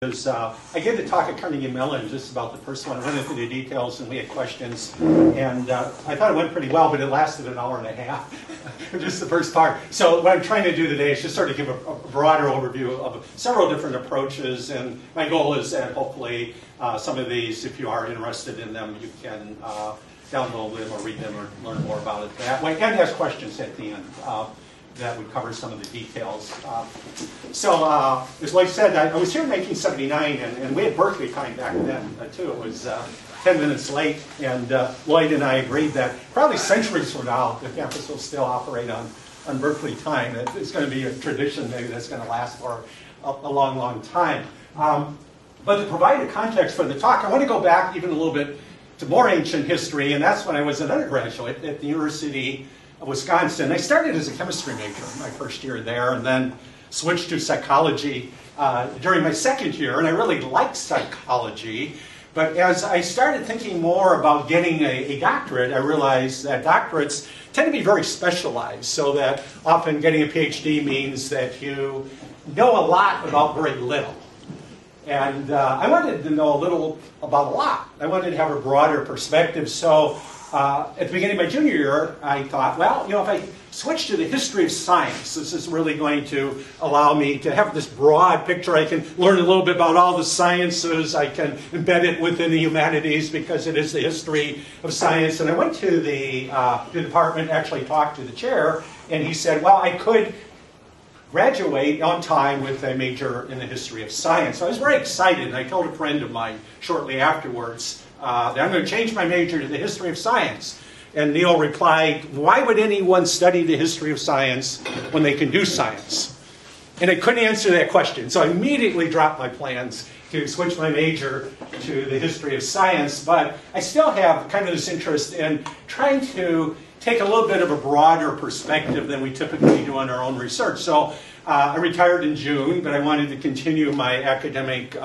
I gave the talk at Carnegie Mellon just about the first one. I went into the details and we had questions, and I thought it went pretty well, but it lasted an hour and a half, just the first part. So what I'm trying to do today is just sort of give a broader overview of several different approaches, and my goal is that hopefully some of these, if you are interested in them, you can download them or read them or learn more about it that way, and ask questions at the end. That would cover some of the details. As Lloyd said, I was here in 1979, and we had Berkeley time back then, too. It was 10 minutes late, and Lloyd and I agreed that probably centuries from now, the campus will still operate on Berkeley time. It's going to be a tradition maybe that's going to last for a long, long time. But to provide a context for the talk, I want to go back even a little bit to more ancient history, and that's when I was an undergraduate at the University of Wisconsin. I started as a chemistry major my first year there, and then switched to psychology during my second year, and I really liked psychology. But as I started thinking more about getting a doctorate, I realized that doctorates tend to be very specialized, so that often getting a PhD means that you know a lot about very little. And I wanted to know a little about a lot. I wanted to have a broader perspective. So at the beginning of my junior year, I thought, well, if I switch to the history of science, this is really going to allow me to have this broad picture. I can learn a little bit about all the sciences. I can embed it within the humanities because it is the history of science. And I went to the department, actually talked to the chair, and he said, well, I could graduate on time with a major in the history of science. So I was very excited, and I told a friend of mine shortly afterwards that I'm going to change my major to the history of science. And Neil replied, why would anyone study the history of science when they can do science? And I couldn't answer that question, so I immediately dropped my plans to switch my major to the history of science. But I still have kind of this interest in trying to take a little bit of a broader perspective than we typically do on our own research. So I retired in June, but I wanted to continue my academic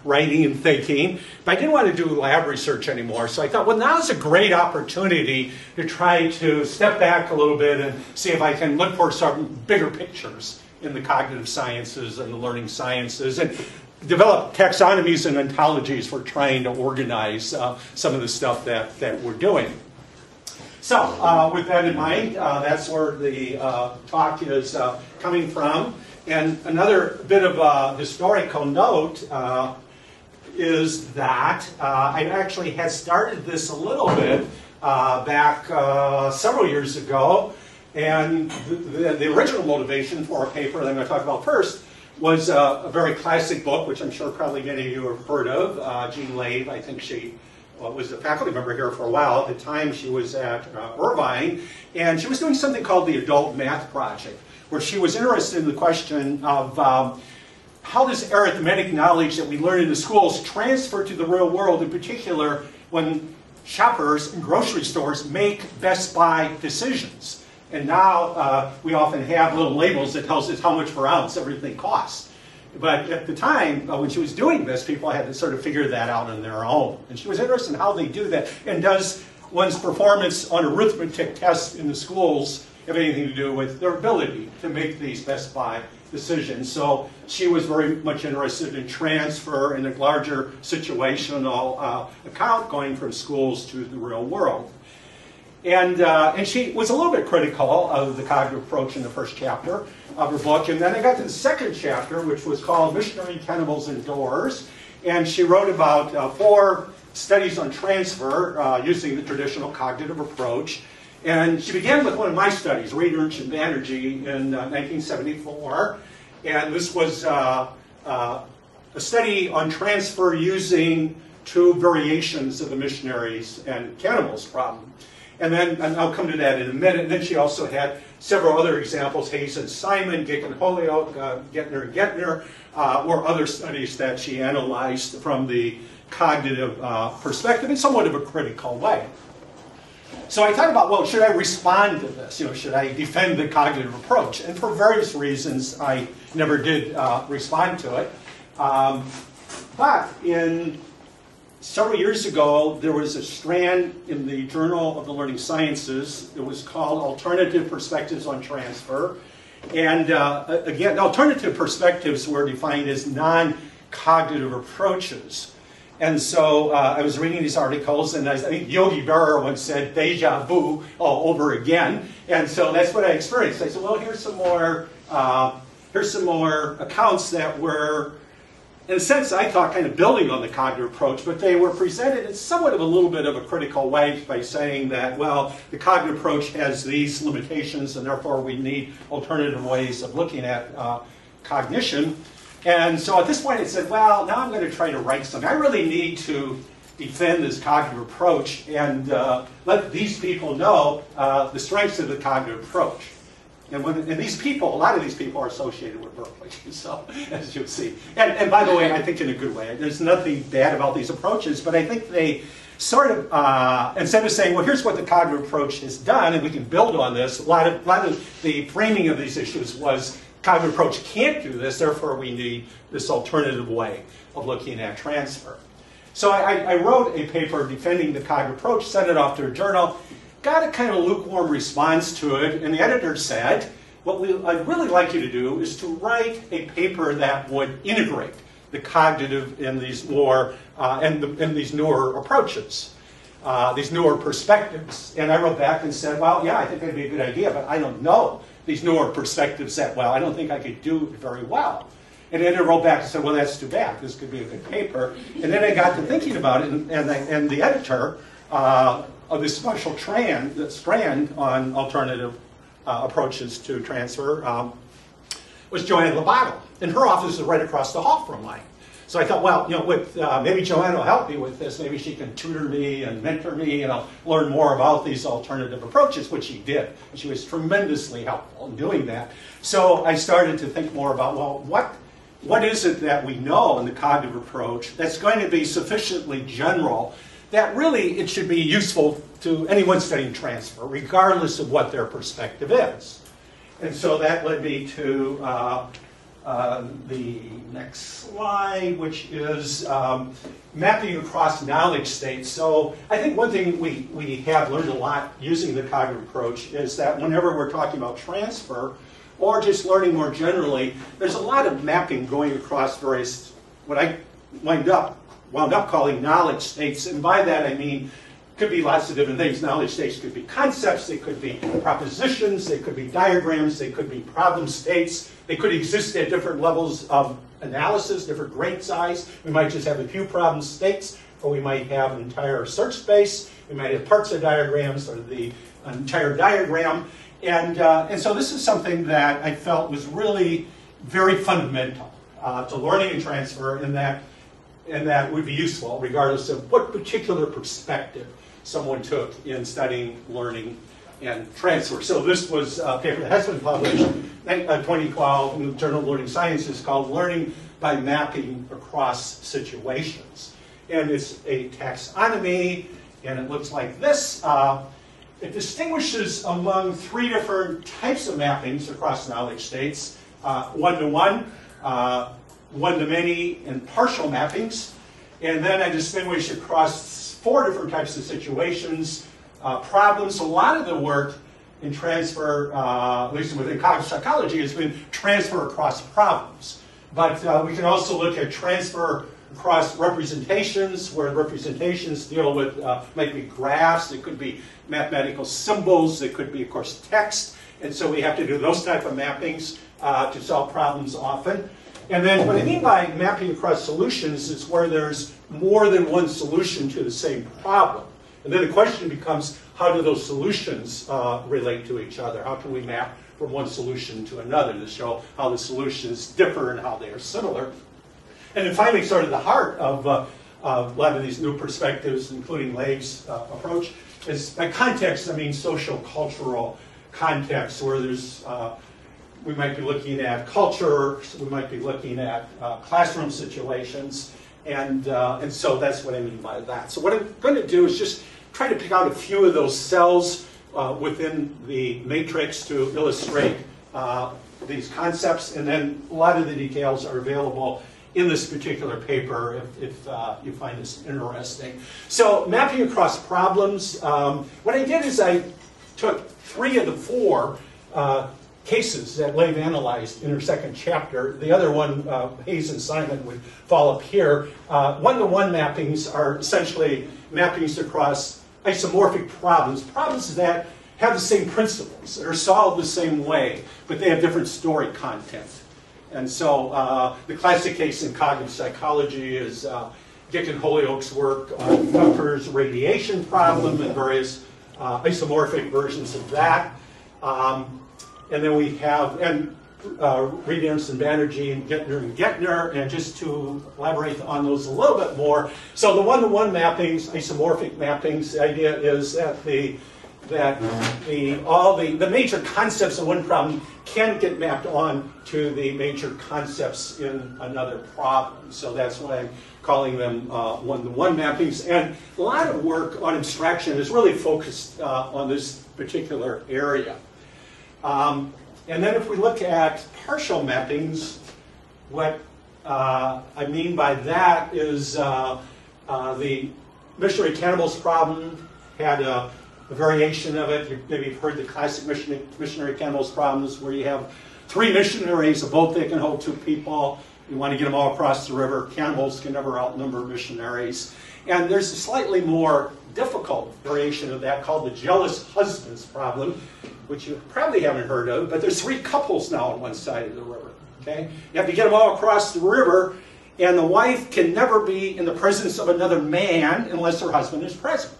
writing and thinking. But I didn't want to do lab research anymore. So I thought, well, now's a great opportunity to try to step back a little bit and see if I can look for some bigger pictures in the cognitive sciences and the learning sciences, and develop taxonomies and ontologies for trying to organize some of the stuff that we're doing. So, with that in mind, that's where the talk is coming from. And another bit of a historical note is that I actually had started this a little bit back several years ago. And the original motivation for a paper that I'm going to talk about first was a very classic book, which I'm sure probably many of you have heard of, Jean Lave. I think she was a faculty member here for a while. At the time, she was at Irvine, and she was doing something called the Adult Math Project, where she was interested in the question of how does arithmetic knowledge that we learn in the schools transfer to the real world, in particular when shoppers in grocery stores make Best Buy decisions. And now we often have little labels that tells us how much per ounce everything costs. But at the time, when she was doing this, people had to sort of figure that out on their own. And she was interested in how they do that. And does one's performance on arithmetic tests in the schools have anything to do with their ability to make these Best Buy decisions? So she was very much interested in transfer in a larger situational account going from schools to the real world. And she was a little bit critical of the cognitive approach in the first chapter of her book. And then I got to the second chapter, which was called Missionary Cannibals Indoors. And she wrote about 4 studies on transfer using the traditional cognitive approach. And she began with one of my studies, Research and Banerjee, in 1974. And this was a study on transfer using 2 variations of the missionaries and cannibals problem. And then, and I'll come to that in a minute, and then she also had several other examples, Hayes and Simon, Gick and Holyoke, Gettner and Gettner, or other studies that she analyzed from the cognitive perspective in somewhat of a critical way. So I thought about, well, should I respond to this? Should I defend the cognitive approach? And for various reasons, I never did respond to it. But in several years ago, there was a strand in the Journal of the Learning Sciences. It was called Alternative Perspectives on Transfer. And again, alternative perspectives were defined as non cognitive approaches. And so I was reading these articles, and I think Yogi Berra once said deja vu all over again. And so that's what I experienced. I said, well, here's some more accounts that were, in a sense, I thought kind of building on the cognitive approach, but they were presented in somewhat of a little bit of a critical way by saying that, well, the cognitive approach has these limitations, and therefore we need alternative ways of looking at cognition. And so at this point I said, well, now I'm going to try to write something. I really need to defend this cognitive approach and let these people know the strengths of the cognitive approach. And these people, a lot of these people are associated with Berkeley, so, as you'll see. And by the way, I think in a good way. There's nothing bad about these approaches, but I think they sort of, instead of saying, well, here's what the cognitive approach has done, and we can build on this, a lot of the framing of these issues was, cognitive approach can't do this, therefore we need this alternative way of looking at transfer. So I wrote a paper defending the cognitive approach, sent it off to a journal, got a kind of lukewarm response to it, and the editor said, what I'd really like you to do is to write a paper that would integrate the cognitive in these more, in these newer approaches, these newer perspectives. And I wrote back and said, well, yeah, I think that'd be a good idea, but I don't know these newer perspectives that well. I don't think I could do it very well. And then I wrote back and said, well, that's too bad. This could be a good paper. And then I got to thinking about it, and the editor of this special strand on alternative approaches to transfer was Joanne Lobato. And her office is right across the hall from mine. So I thought, well, maybe Joanne will help me with this. Maybe she can tutor me and mentor me, and I'll learn more about these alternative approaches, which she did. And she was tremendously helpful in doing that. So I started to think more about, well, what is it that we know in the cognitive approach that's going to be sufficiently general that really it should be useful to anyone studying transfer, regardless of what their perspective is. And so that led me to the next slide, which is mapping across knowledge states. So I think one thing we have learned a lot using the cognitive approach is that whenever we're talking about transfer, or just learning more generally, there's a lot of mapping going across various, what I wound up calling knowledge states. And by that I mean, could be lots of different things. Knowledge states could be concepts, they could be propositions, they could be diagrams, they could be problem states. They could exist at different levels of analysis, different grain size. We might just have a few problem states, or we might have an entire search space. We might have parts of diagrams, or the entire diagram. And so this is something that I felt was really very fundamental to learning and transfer, and that would be useful regardless of what particular perspective someone took in studying, learning, and transfer. So this was a paper that has been published in 2012 in the Journal of Learning Sciences called Learning by Mapping Across Situations. And it's a taxonomy, and it looks like this. It distinguishes among three different types of mappings across knowledge states: one-to-one, one-to-many, and partial mappings. And then I distinguish across four different types of situations, problems. A lot of the work in transfer, at least within cognitive psychology, has been transfer across problems. But we can also look at transfer across representations, where representations deal with, might be graphs, it could be mathematical symbols, it could be, of course, text. And so we have to do those type of mappings to solve problems often. And then what I mean by mapping across solutions is where there's more than one solution to the same problem. And then the question becomes, how do those solutions relate to each other? How can we map from one solution to another to show how the solutions differ and how they are similar? And then finally, sort of the heart of a lot of these new perspectives, including Leib's approach, is by context, I mean social cultural context, where there's we might be looking at culture, we might be looking at classroom situations, and so that's what I mean by that. So what I'm going to do is just try to pick out a few of those cells within the matrix to illustrate these concepts, and then a lot of the details are available in this particular paper if you find this interesting. So mapping across problems, what I did is I took three of the four cases that Lev analyzed in her second chapter. The other one, Hayes and Simon, would fall up here. One-to-one mappings are essentially mappings across isomorphic problems, problems that have the same principles, that are solved the same way, but they have different story content. And so the classic case in cognitive psychology is Dick and Holyoake's work on Tucker's radiation problem and various isomorphic versions of that. And then we have, Reed, Ernst, Banerjee, and Gettner, and just to elaborate on those a little bit more. So the one-to-one mappings, isomorphic mappings, the idea is that all the major concepts of one problem can get mapped on to the major concepts in another problem. So that's why I'm calling them one-to-one mappings. And a lot of work on abstraction is really focused on this particular area. And then if we look at partial mappings, what I mean by that is the missionary cannibals problem had a variation of it. Maybe you've heard the classic missionary cannibals problems where you have 3 missionaries, a boat that can hold 2 people. You want to get them all across the river. Cannibals can never outnumber missionaries. And there's a slightly more difficult variation of that called the jealous husbands problem, which you probably haven't heard of, but there's 3 couples now on one side of the river. Okay? You have to get them all across the river, and the wife can never be in the presence of another man unless her husband is present.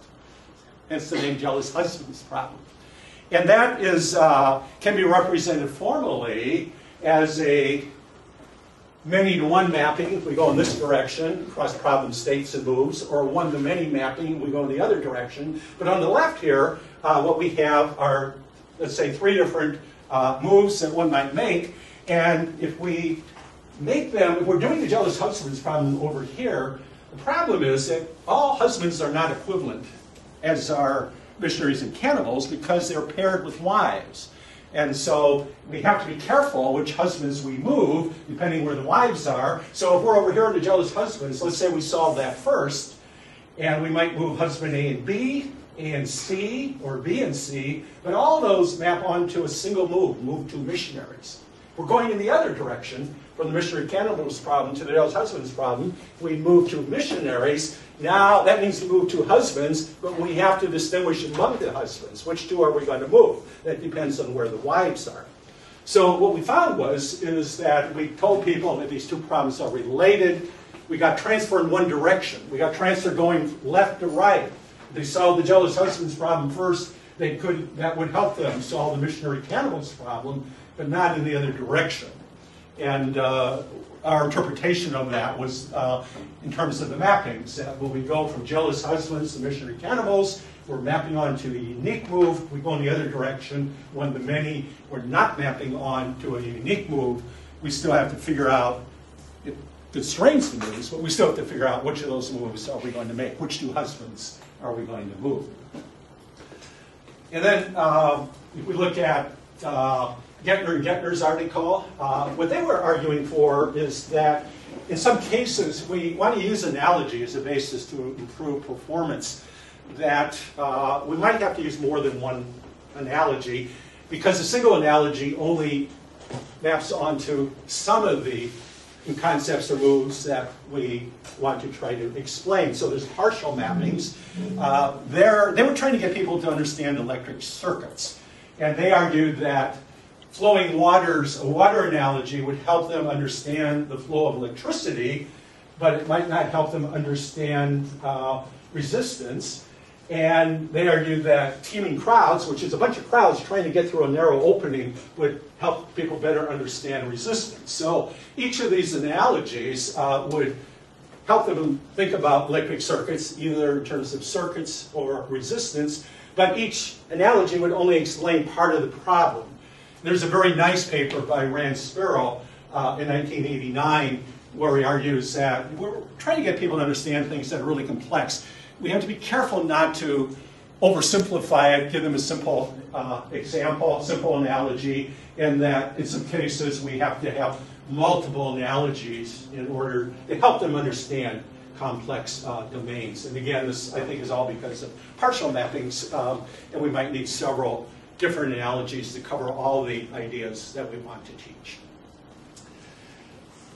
Hence the name jealous husbands problem. And that is can be represented formally as a many-to-one mapping, if we go in this direction, across problem states and moves, or one-to-many mapping, we go in the other direction. But on the left here, what we have are, let's say, 3 different moves that one might make. And if we make them, if we're doing the jealous husbands problem over here, the problem is that all husbands are not equivalent, as are missionaries and cannibals, because they're paired with wives. And so we have to be careful which husbands we move, depending where the wives are. So if we're over here in the jealous husbands, let's say we solve that first, and we might move husband A and B, A and C, or B and C, but all those map onto a single move to missionaries. We're going in the other direction, from the missionary cannibals problem to the jealous husbands problem. We move to missionaries. Now, that means we move to husbands, but we have to distinguish among the husbands. Which 2 are we going to move? That depends on where the wives are. So what we found is that we told people that these 2 problems are related. We got transfer in one direction. We got transfer going left to right. If they solved the jealous husbands problem first, that would help them solve the missionary cannibals problem, but not in the other direction. And our interpretation of that was in terms of the mappings. That when we go from jealous husbands to missionary cannibals, we're mapping onto a unique move. We go in the other direction. One to many, we're not mapping on to a unique move. We still have to figure out, it constrains the moves, but we still have to figure out which of those moves are we going to make. Which 2 husbands are we going to move? And then if we look at Gettner and Gettner's article, what they were arguing for is that in some cases we want to use analogy as a basis to improve performance, that we might have to use more than one analogy because a single analogy only maps onto some of the concepts or moves that we want to try to explain. So there's partial mappings. They were trying to get people to understand electric circuits, and they argued that flowing waters, a water analogy, would help them understand the flow of electricity, but it might not help them understand resistance. And they argued that teeming crowds, which is a bunch of crowds trying to get through a narrow opening, would help people better understand resistance. So each of these analogies would help them think about electric circuits, either in terms of circuits or resistance, but each analogy would only explain part of the problem. There's a very nice paper by Rand Sparrow in 1989 where he argues that we're trying to get people to understand things that are really complex. We have to be careful not to oversimplify it, give them a simple example, simple analogy, and that in some cases we have to have multiple analogies in order to help them understand complex domains. And again, this I think is all because of partial mappings, and we might need several different analogies to cover all the ideas that we want to teach.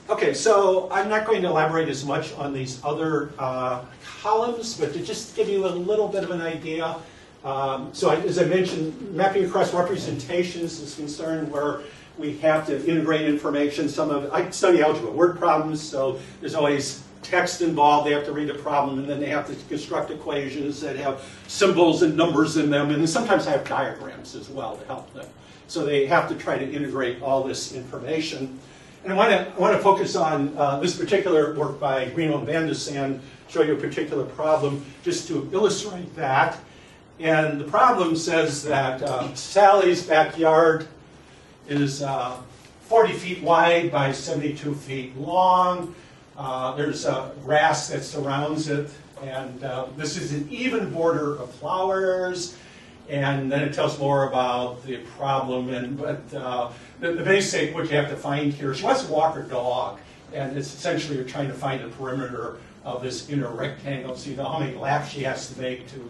Okay, so I'm not going to elaborate as much on these other columns, but to just give you a little bit of an idea. As I mentioned, mapping across representations is concerned where we have to integrate information. I study algebra word problems, so there's always text involved. They have to read a problem, and then they have to construct equations that have symbols and numbers in them, and sometimes I have diagrams as well to help them. So they have to try to integrate all this information. And I want to focus on this particular work by Greenwald and Van de Sande, show you a particular problem just to illustrate that. And the problem says that Sally's backyard is 40 feet wide by 72 feet long. There's grass that surrounds it, and this is an even border of flowers. And then it tells more about the problem. But the basic, what you have to find here, she wants to walk her dog, and it's essentially you're trying to find the perimeter of this inner rectangle, so you know how many laps she has to make to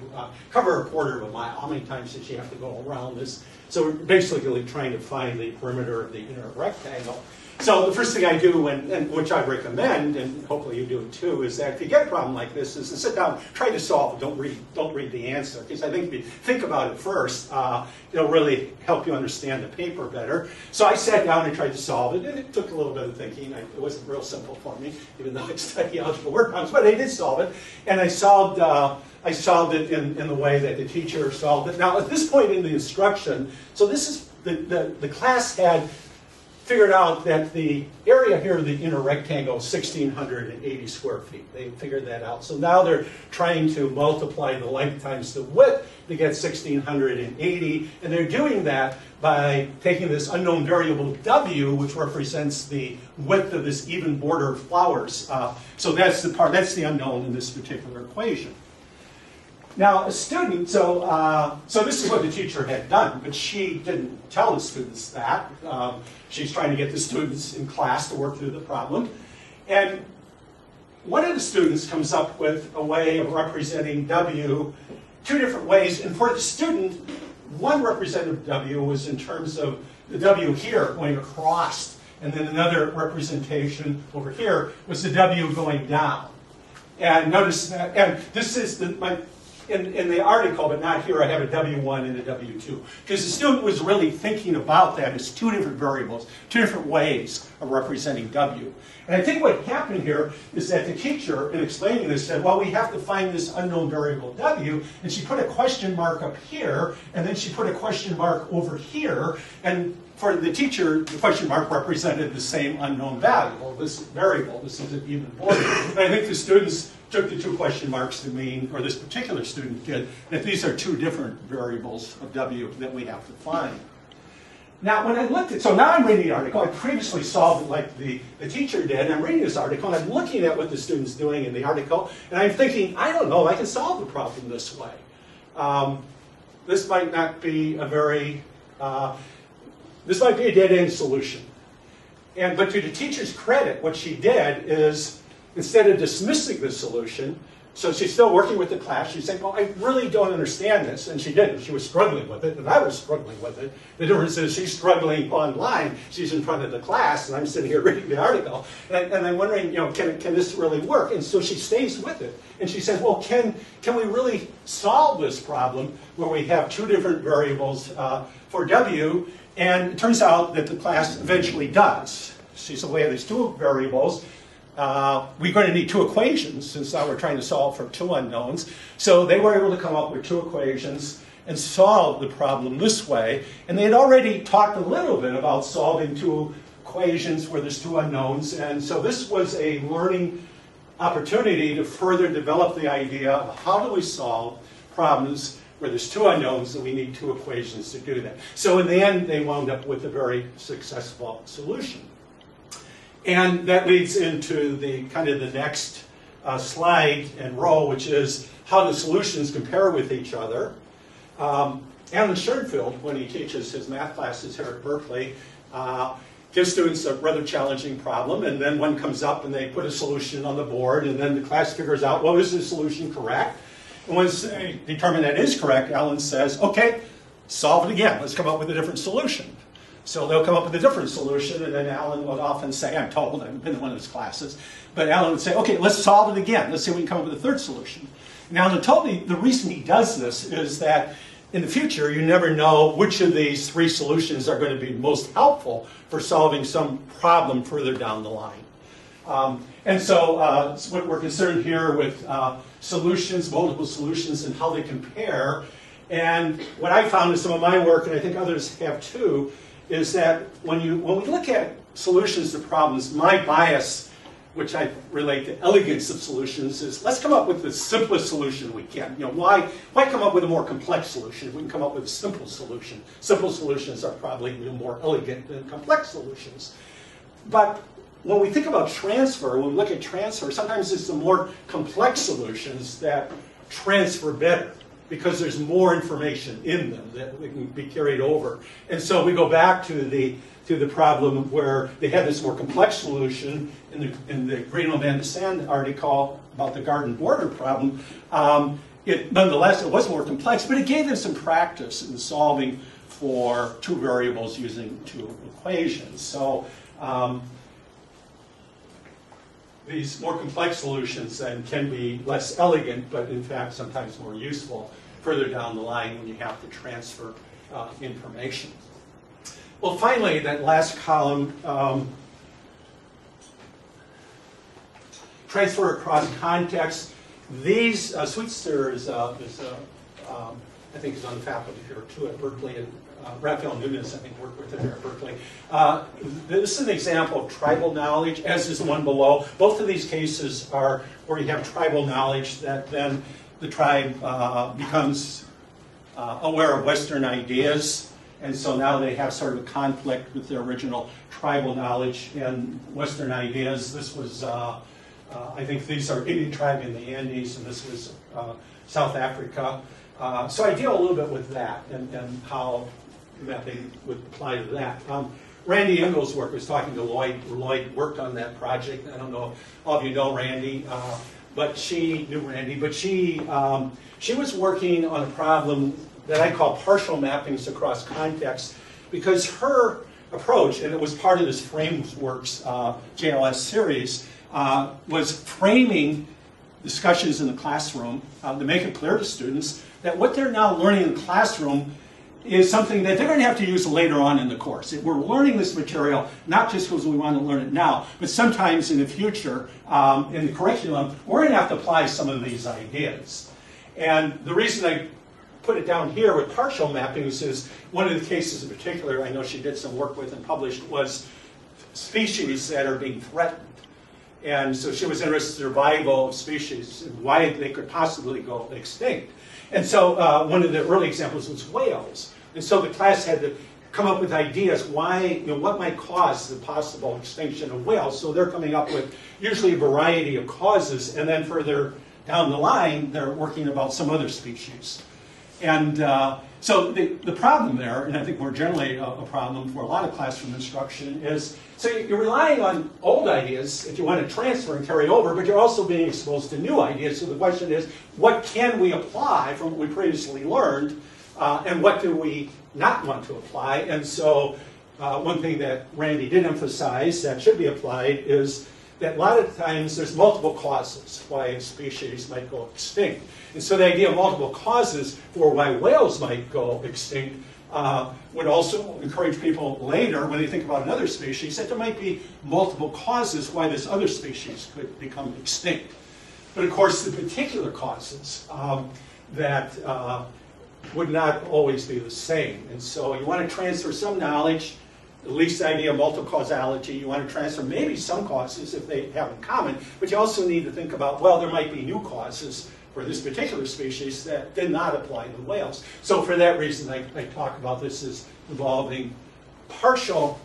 cover a quarter of a mile. How many times does she have to go around this? So we're basically trying to find the perimeter of the inner rectangle. So the first thing I do, and which I recommend, and hopefully you do it too, is that if you get a problem like this, is to sit down, try to solve it. Don't read the answer, because I think if you think about it first, it'll really help you understand the paper better. So I sat down and tried to solve it, and it took a little bit of thinking. It wasn't real simple for me, even though I study algebra word problems, but I did solve it, and I solved it in the way that the teacher solved it. Now, at this point in the instruction, so this is the class had figured out that the area here of the inner rectangle is 1,680 square feet. They figured that out. So now they're trying to multiply the length times the width to get 1,680. And they're doing that by taking this unknown variable w, which represents the width of this even border of flowers. So that's the unknown in this particular equation. Now, a student, so this is what the teacher had done, but she didn't tell the students that. She's trying to get the students in class to work through the problem. And one of the students comes up with a way of representing W two different ways. And for the student, one representative W was in terms of the W here going across, and then another representation over here was the W going down. And notice that, and this is in the article, but not here, I have a W1 and a W2. Because the student was really thinking about that as two different variables, two different ways of representing W. And I think what happened here is that the teacher, in explaining this, said, well, we have to find this unknown variable W, and she put a question mark up here, and then she put a question mark over here, and for the teacher, the question mark represented the same unknown value, or this variable. This is an even border. And I think the students took the two question marks to mean, or this particular student did, that these are two different variables of W that we have to find. Now, when I looked at, so now I'm reading the article. I previously solved it like the teacher did, and I'm reading this article, and I'm looking at what the student's doing in the article, and I'm thinking, I don't know, I can solve the problem this way. This might not be a very, this might be a dead-end solution. But to the teacher's credit, what she did is, instead of dismissing the solution, so she's still working with the class, she's saying, well, I really don't understand this. And she didn't. She was struggling with it, and I was struggling with it. The difference is she's struggling online. She's in front of the class, and I'm sitting here reading the article. And I'm wondering, can this really work? And so she stays with it. And she says, well, can we really solve this problem where we have two different variables for W? And it turns out that the class eventually does. She said, well, we have these two variables. We're going to need two equations, since now we're trying to solve for two unknowns. So they were able to come up with two equations and solve the problem this way. And they had already talked a little bit about solving two equations where there's two unknowns. And so this was a learning opportunity to further develop the idea of how do we solve problems where there's two unknowns and we need two equations to do that. So in the end, they wound up with a very successful solution. And that leads into the kind of the next slide and row, which is how the solutions compare with each other. Alan Schoenfeld, when he teaches his math classes here at Berkeley, gives students a rather challenging problem, and then one comes up and they put a solution on the board, and then the class figures out, well, is the solution correct? And once they determine that is correct, Alan says, okay, solve it again. Let's come up with a different solution. So they'll come up with a different solution, and then Alan would often say, I'm told, I've been in one of his classes, but Alan would say, okay, let's solve it again. Let's see if we can come up with a third solution. Now, Alan told me the reason he does this is that in the future, you never know which of these three solutions are going to be most helpful for solving some problem further down the line. And so what we're concerned here with solutions, multiple solutions, and how they compare. And what I found in some of my work, and I think others have too, is that when we look at solutions to problems, my bias, which I relate to elegance of solutions, is let's come up with the simplest solution we can. You know, why come up with a more complex solution if we can come up with a simple solution? Simple solutions are probably more elegant than complex solutions. But when we think about transfer, when we look at transfer, sometimes it's the more complex solutions that transfer better, because there's more information in them that can be carried over. And so we go back to the problem where they had this more complex solution in the Greenland Van de Sande article about the garden border problem. Nonetheless, it was more complex, but it gave them some practice in solving for two variables using two equations. So these more complex solutions then can be less elegant, but in fact sometimes more useful further down the line when you have to transfer information. Well, finally, that last column, transfer across context. These, Sweetster is I think is on the faculty here too at Berkeley, and Raphael Nunes, I think, worked with him here at Berkeley. This is an example of tribal knowledge, as is the one below. Both of these cases are where you have tribal knowledge that then the tribe becomes aware of Western ideas, and so now they have sort of a conflict with their original tribal knowledge and Western ideas. This was, I think these are Indian tribe in the Andes, and this was South Africa. So I deal a little bit with that and how mapping would apply to that. Randy Engel's work, was talking to Lloyd. Lloyd worked on that project. I don't know if all of you know Randy. But she knew Randy, but she was working on a problem that I call partial mappings across context, because her approach, and it was part of this Frameworks JLS series, was framing discussions in the classroom to make it clear to students that what they're now learning in the classroom is something that they're going to have to use later on in the course. We're learning this material not just because we want to learn it now, but sometimes in the future, in the curriculum, we're going to have to apply some of these ideas. And the reason I put it down here with partial mappings is one of the cases in particular I know she did some work with and published was species that are being threatened. And so she was interested in survival of species and why they could possibly go extinct. And so one of the early examples was whales. And so the class had to come up with ideas why, what might cause the possible extinction of whales. So they're coming up with usually a variety of causes, and then further down the line, they're working about some other species. And so the problem there, and I think more generally a problem for a lot of classroom instruction, is so you're relying on old ideas if you want to transfer and carry over, but you're also being exposed to new ideas. So the question is, what can we apply from what we previously learned, and what do we not want to apply? And so one thing that Randy did emphasize that should be applied is that a lot of times there's multiple causes why a species might go extinct. And so the idea of multiple causes for why whales might go extinct would also encourage people later, when they think about another species, that there might be multiple causes why this other species could become extinct. But of course, the particular causes that would not always be the same. And so you want to transfer some knowledge, at least the idea of multiple causality. You want to transfer maybe some causes if they have in common, but you also need to think about, well, there might be new causes for this particular species that did not apply to whales. So for that reason, I talk about this as involving partial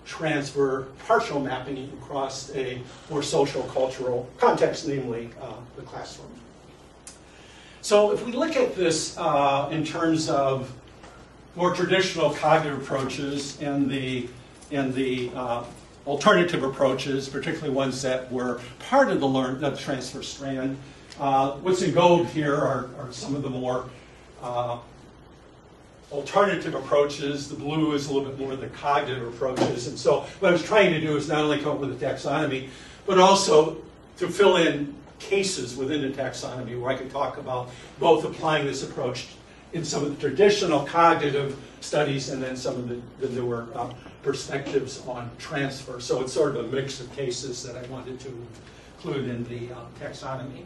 transfer, partial mapping across a more social, cultural context, namely the classroom. So if we look at this in terms of more traditional cognitive approaches and the alternative approaches, particularly ones that were part of the transfer strand, what's in gold here are some of the more alternative approaches. The blue is a little bit more the cognitive approaches. And so what I was trying to do is not only come up with a taxonomy, but also to fill in cases within the taxonomy where I could talk about both applying this approach in some of the traditional cognitive studies and then some of the newer perspectives on transfer. So it's sort of a mix of cases that I wanted to include in the taxonomy.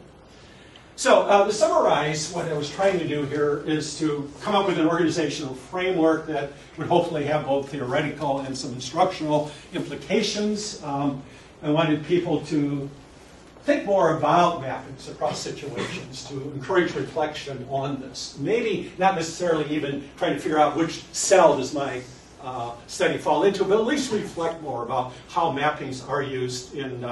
So to summarize, what I was trying to do here is to come up with an organizational framework that would hopefully have both theoretical and some instructional implications. I wanted people to think more about mappings across situations, to encourage reflection on this. Maybe not necessarily even trying to figure out which cell does my study fall into, but at least reflect more about how mappings are used in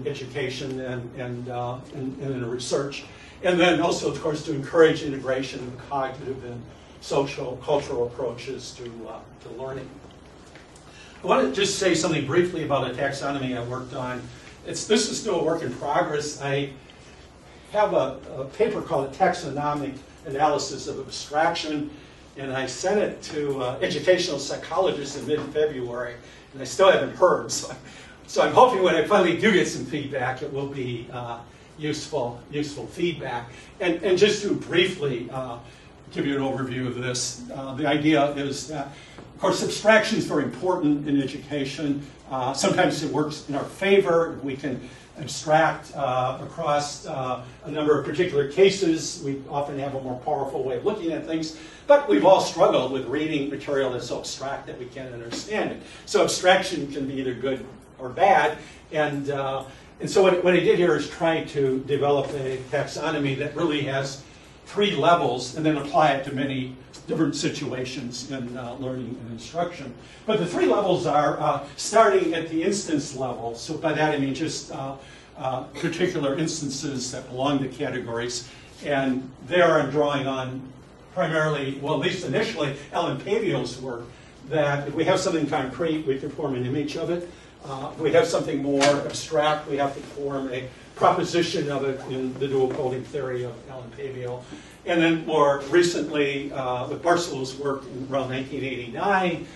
education and in research. And then also, of course, to encourage integration of cognitive and social, cultural approaches to learning. I want to just say something briefly about a taxonomy I worked on. This is still a work in progress. I have a paper called a Taxonomic Analysis of Abstraction, and I sent it to educational psychologists in mid-February, and I still haven't heard. So I'm hoping when I finally do get some feedback, it will be useful feedback. And just to briefly give you an overview of this, the idea is that, of course, abstraction is very important in education. Sometimes it works in our favor. We can abstract across a number of particular cases. We often have a more powerful way of looking at things. But we've all struggled with reading material that's so abstract that we can't understand it. So abstraction can be either good or bad. And so what I did here is try to develop a taxonomy that really has 3 levels and then apply it to many different situations in learning and instruction. But the 3 levels are starting at the instance level. So by that I mean just particular instances that belong to categories. And there I'm drawing on primarily, well, at least initially, Ellen Pavio's work, that if we have something concrete, we can form an image of it. If we have something more abstract, we have to form a proposition of it in the dual coding theory of Ellen Pavio. And then more recently, with Barcelow's work in around 1989,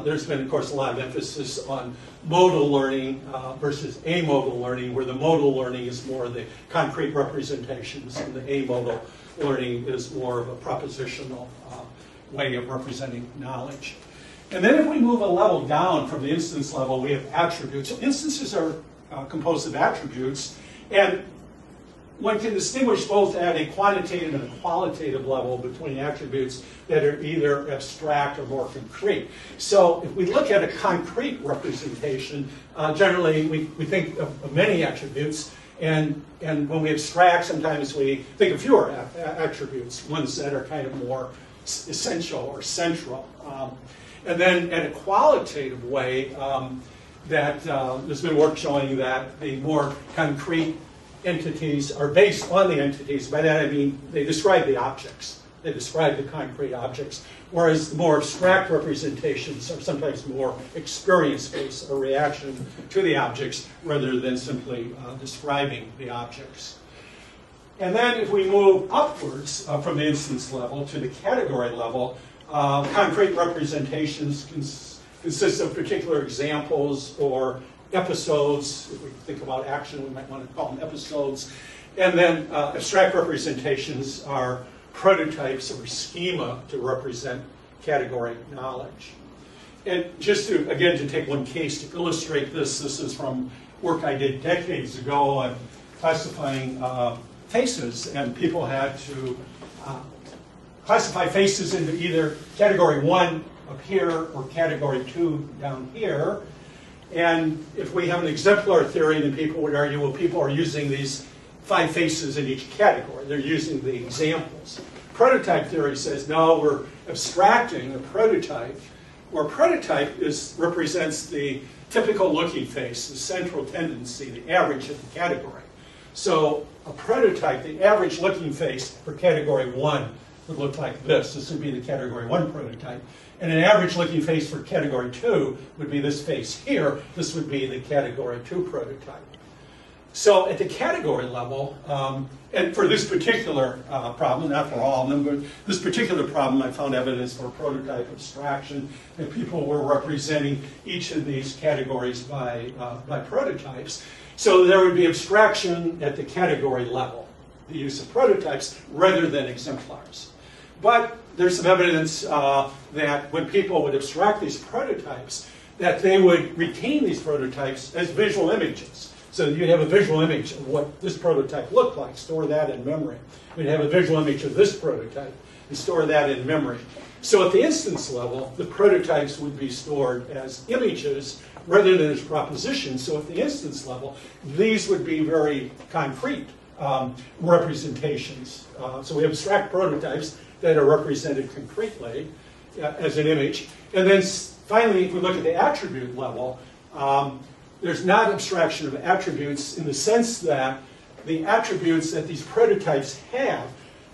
there's been, of course, a lot of emphasis on modal learning versus amodal learning, where the modal learning is more the concrete representations, and the amodal learning is more of a propositional way of representing knowledge. And then if we move a level down from the instance level, we have attributes. So instances are composed of attributes, and one can distinguish both at a quantitative and a qualitative level between attributes that are either abstract or more concrete. So if we look at a concrete representation, generally we think of many attributes, and when we abstract, sometimes we think of fewer attributes, ones that are kind of more essential or central. And then in a qualitative way, there's been work showing that the more concrete entities are based on the entities. By that I mean they describe the objects. They describe the concrete objects, whereas the more abstract representations are sometimes more experience-based, a reaction to the objects rather than simply describing the objects. And then if we move upwards from the instance level to the category level, concrete representations consist of particular examples or episodes. If we think about action, we might want to call them episodes. And then abstract representations are prototypes or schema to represent category knowledge. And just to, again, to take one case to illustrate this, this is from work I did decades ago on classifying faces, and people had to classify faces into either category 1 up here or category 2 down here. And if we have an exemplar theory, then people would argue, well, people are using these 5 faces in each category. They're using the examples. Prototype theory says, no, we're abstracting a prototype, where prototype represents the typical looking face, the central tendency, the average of the category. So a prototype, the average looking face for category 1 would look like this. This would be the category 1 prototype. And an average looking face for category 2 would be this face here. This would be the category 2 prototype. So at the category level, and for this particular problem, not for all of them, but this particular problem, I found evidence for prototype abstraction, and people were representing each of these categories by prototypes. So there would be abstraction at the category level, the use of prototypes rather than exemplars. But there's some evidence that when people would abstract these prototypes, that they would retain these prototypes as visual images. So you'd have a visual image of what this prototype looked like, store that in memory. We'd have a visual image of this prototype and store that in memory. So at the instance level, the prototypes would be stored as images rather than as propositions. So at the instance level, these would be very concrete representations. So we have abstract prototypes that are represented concretely as an image. And then finally, if we look at the attribute level, there's not abstraction of attributes in the sense that the attributes that these prototypes have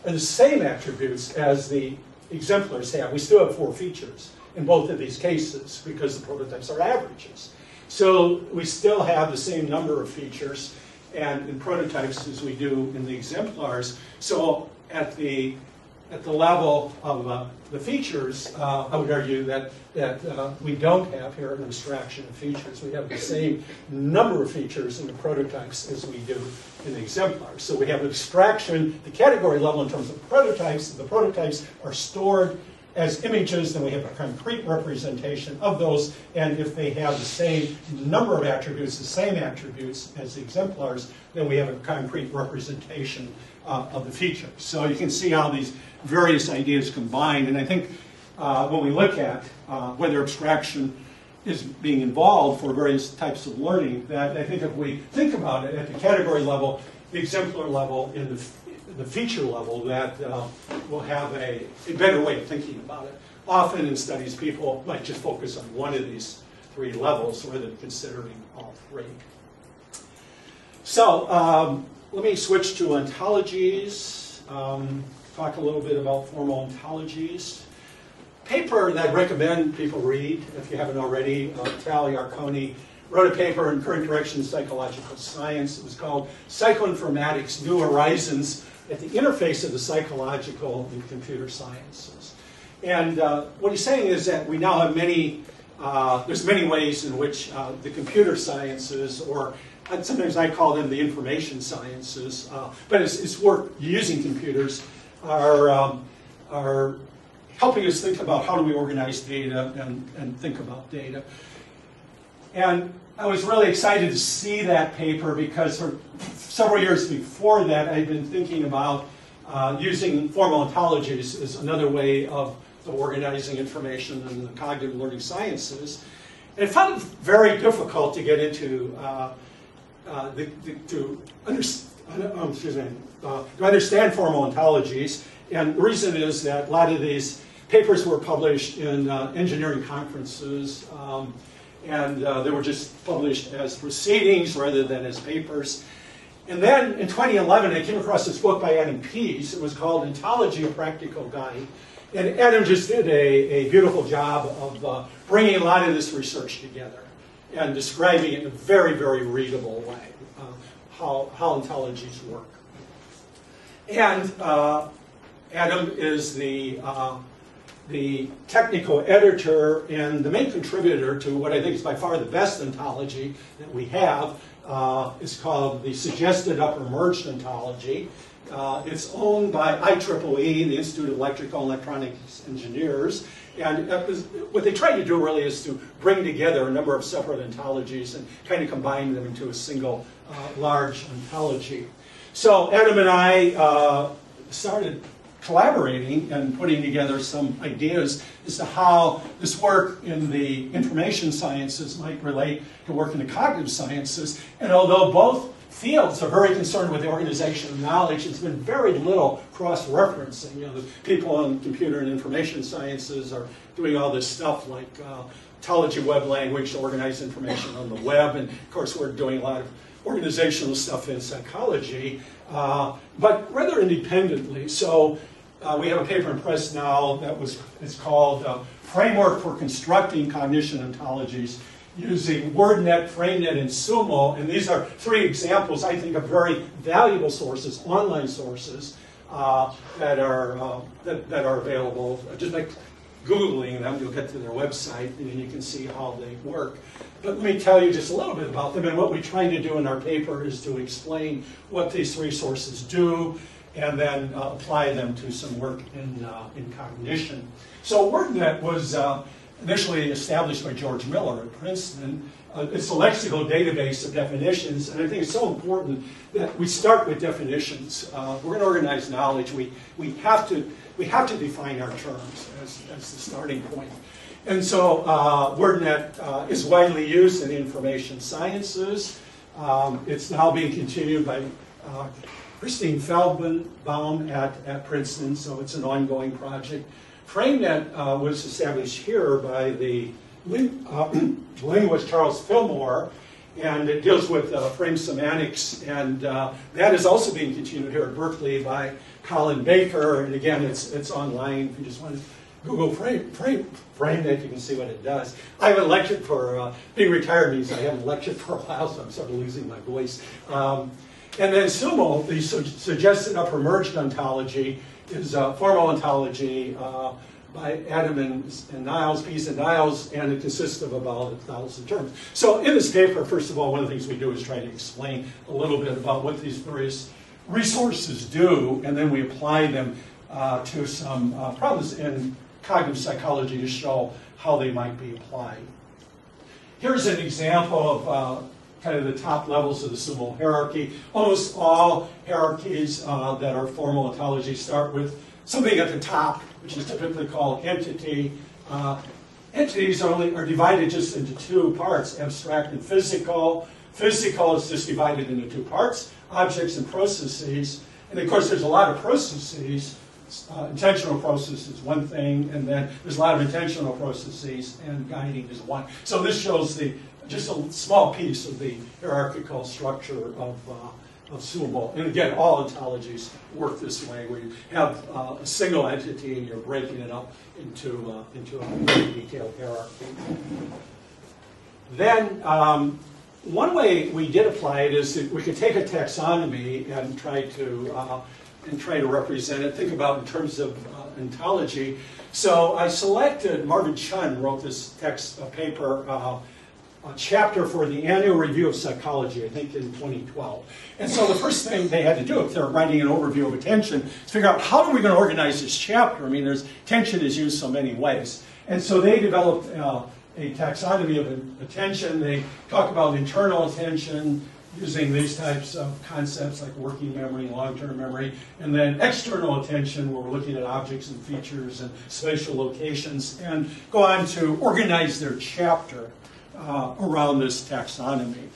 are the same attributes as the exemplars have. We still have 4 features in both of these cases because the prototypes are averages. So we still have the same number of features and in prototypes as we do in the exemplars. So at the level of the features, I would argue that we don't have here an abstraction of features. We have the same number of features in the prototypes as we do in the exemplars. So we have abstraction at the category level in terms of prototypes. The prototypes are stored as images, then we have a concrete representation of those, and if they have the same number of attributes, the same attributes as the exemplars, then we have a concrete representation of the features. So you can see how these various ideas combine, and I think when we look at whether abstraction is being involved for various types of learning, that I think if we think about it at the category level, the exemplar level, in the feature level, that we'll have a better way of thinking about it. Often in studies, people might just focus on one of these 3 levels rather than considering all 3. So let me switch to ontologies, talk a little bit about formal ontologies. Paper that I'd recommend people read, if you haven't already, Tal Yarkoni wrote a paper in Current Direction Psychological Science. It was called Psychoinformatics, New Horizons at the Interface of the Psychological and Computer Sciences. And what he's saying is that we now have there's many ways in which the computer sciences, or sometimes I call them the information sciences, but it's work using computers, are helping us think about how do we organize data and think about data. And I was really excited to see that paper because for several years before that, I'd been thinking about using formal ontologies as another way of organizing information in the cognitive learning sciences. And I found it very difficult to get into to understand formal ontologies. And the reason is that a lot of these papers were published in engineering conferences, and they were just published as proceedings rather than as papers. And then in 2011, I came across this book by Adam Pease. It was called Ontology, a Practical Guide. And Adam just did a beautiful job of bringing a lot of this research together and describing it in a very, very readable way, how ontologies work. And Adam is the technical editor and the main contributor to what I think is by far the best ontology that we have. It's called the Suggested Upper Merged Ontology. It's owned by IEEE, the Institute of Electrical and Electronics Engineers. And what they try to do really is to bring together a number of separate ontologies and kind of combine them into a single large ontology. So Adam and I started collaborating and putting together some ideas as to how this work in the information sciences might relate to work in the cognitive sciences. And although both fields are very concerned with the organization of knowledge, it's been very little cross-referencing. You know, the people in computer and information sciences are doing all this stuff like ontology web language to organize information on the web, and of course we're doing a lot of organizational stuff in psychology, but rather independently. So we have a paper in press now that it's called Framework for Constructing Cognition Ontologies using WordNet, FrameNet, and Sumo. And these are three examples, I think, of very valuable sources, online sources, that are available. Just by Googling them, you'll get to their website, and then you can see how they work. But let me tell you just a little bit about them. And what we're trying to do in our paper is to explain what these three sources do, and then apply them to some work in cognition. So WordNet was initially established by George Miller at Princeton. It's a lexical database of definitions, and I think it's so important that we start with definitions. We're going to organize knowledge. We have to define our terms as the starting point. And so WordNet is widely used in information sciences. It's now being continued by Christine Feldbaum at Princeton, so it's an ongoing project. FrameNet was established here by the linguist Charles Fillmore, and it deals with frame semantics, and that is also being continued here at Berkeley by Colin Baker, and again, it's online. If you just want to Google FrameNet, you can see what it does. I haven't lectured for, being retired means I haven't lectured for a while, so I'm sort of losing my voice. And then Sumo, the suggested upper merged ontology, is a formal ontology by Adam and Niles, Pease and Niles, and it consists of about 1,000 terms. So in this paper, first of all, one of the things we do is try to explain a little bit about what these various resources do, and then we apply them to some problems in cognitive psychology to show how they might be applied. Here's an example of kind of the top levels of the Sumo hierarchy. Almost all hierarchies that are formal ontologies start with something at the top, which is typically called entity. Entities are divided just into two parts, abstract and physical. Physical is just divided into two parts, objects and processes. And of course, there's a lot of processes. Intentional process is one thing, and then there's a lot of intentional processes, and guiding is one. So this shows just a small piece of the hierarchical structure of Sumo. And again, all ontologies work this way, where you have a single entity and you're breaking it up into a very detailed hierarchy. Then one way we did apply it is that we could take a taxonomy and try to represent it. Think about in terms of ontology. So I selected, Marvin Chun wrote this paper, a chapter for the Annual Review of Psychology, I think in 2012. And so the first thing they had to do, if they're writing an overview of attention, is figure out how are we going to organize this chapter. I mean, attention is used so many ways. And so they developed a taxonomy of attention. They talk about internal attention, using these types of concepts like working memory, long-term memory, and then external attention, where we're looking at objects and features and spatial locations, and go on to organize their chapter around this taxonomy.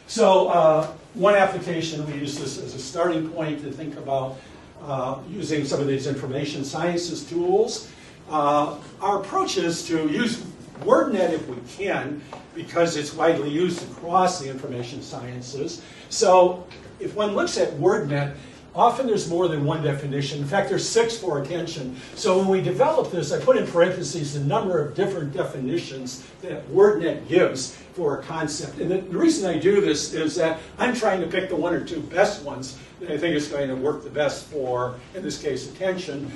So one application, we use this as a starting point to think about using some of these information sciences tools. Our approach is to use WordNet if we can, because it's widely used across the information sciences. So if one looks at WordNet, often there's more than one definition. In fact, there's 6 for attention. So when we developed this, I put in parentheses the number of different definitions that WordNet gives for a concept. And the reason I do this is that I'm trying to pick the 1 or 2 best ones that I think is going to work the best for, in this case, attention.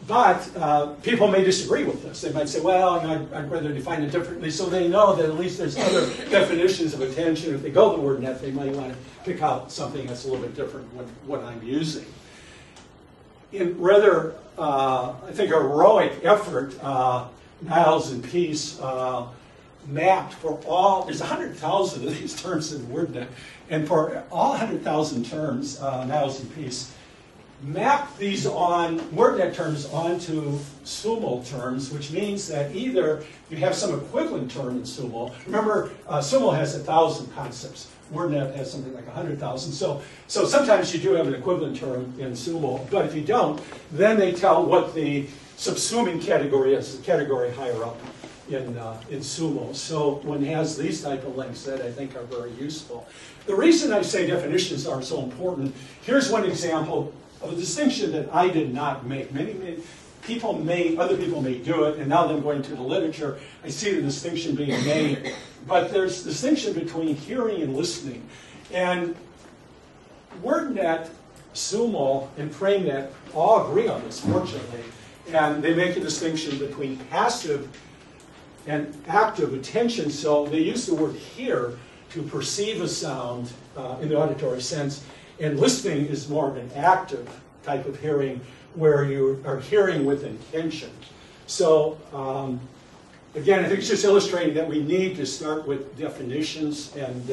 But people may disagree with this. They might say, well, I'd rather define it differently, so they know that at least there's other definitions of attention. If they go to WordNet, they might want to pick out something that's a little bit different from what I'm using. In rather, I think, a heroic effort, Niles and Pease mapped for all, there's 100,000 of these terms in WordNet, and for all 100,000 terms, Niles and Pease map these WordNet terms onto Sumo terms, which means that either you have some equivalent term in Sumo. Remember, Sumo has 1,000 concepts. WordNet has something like 100,000. So sometimes you do have an equivalent term in Sumo, but if you don't, then they tell what the subsuming category is, the category higher up in Sumo. So one has these type of links that I think are very useful. The reason I say definitions are so important, here's one example of a distinction that I did not make. Many other people may do it, and now that I'm going to the literature, I see the distinction being made. But there's distinction between hearing and listening. And WordNet, Sumo, and FrameNet all agree on this, fortunately. And they make a distinction between passive and active attention. So they use the word hear to perceive a sound in the auditory sense. And listening is more of an active type of hearing where you are hearing with intention. So again, I think it's just illustrating that we need to start with definitions, and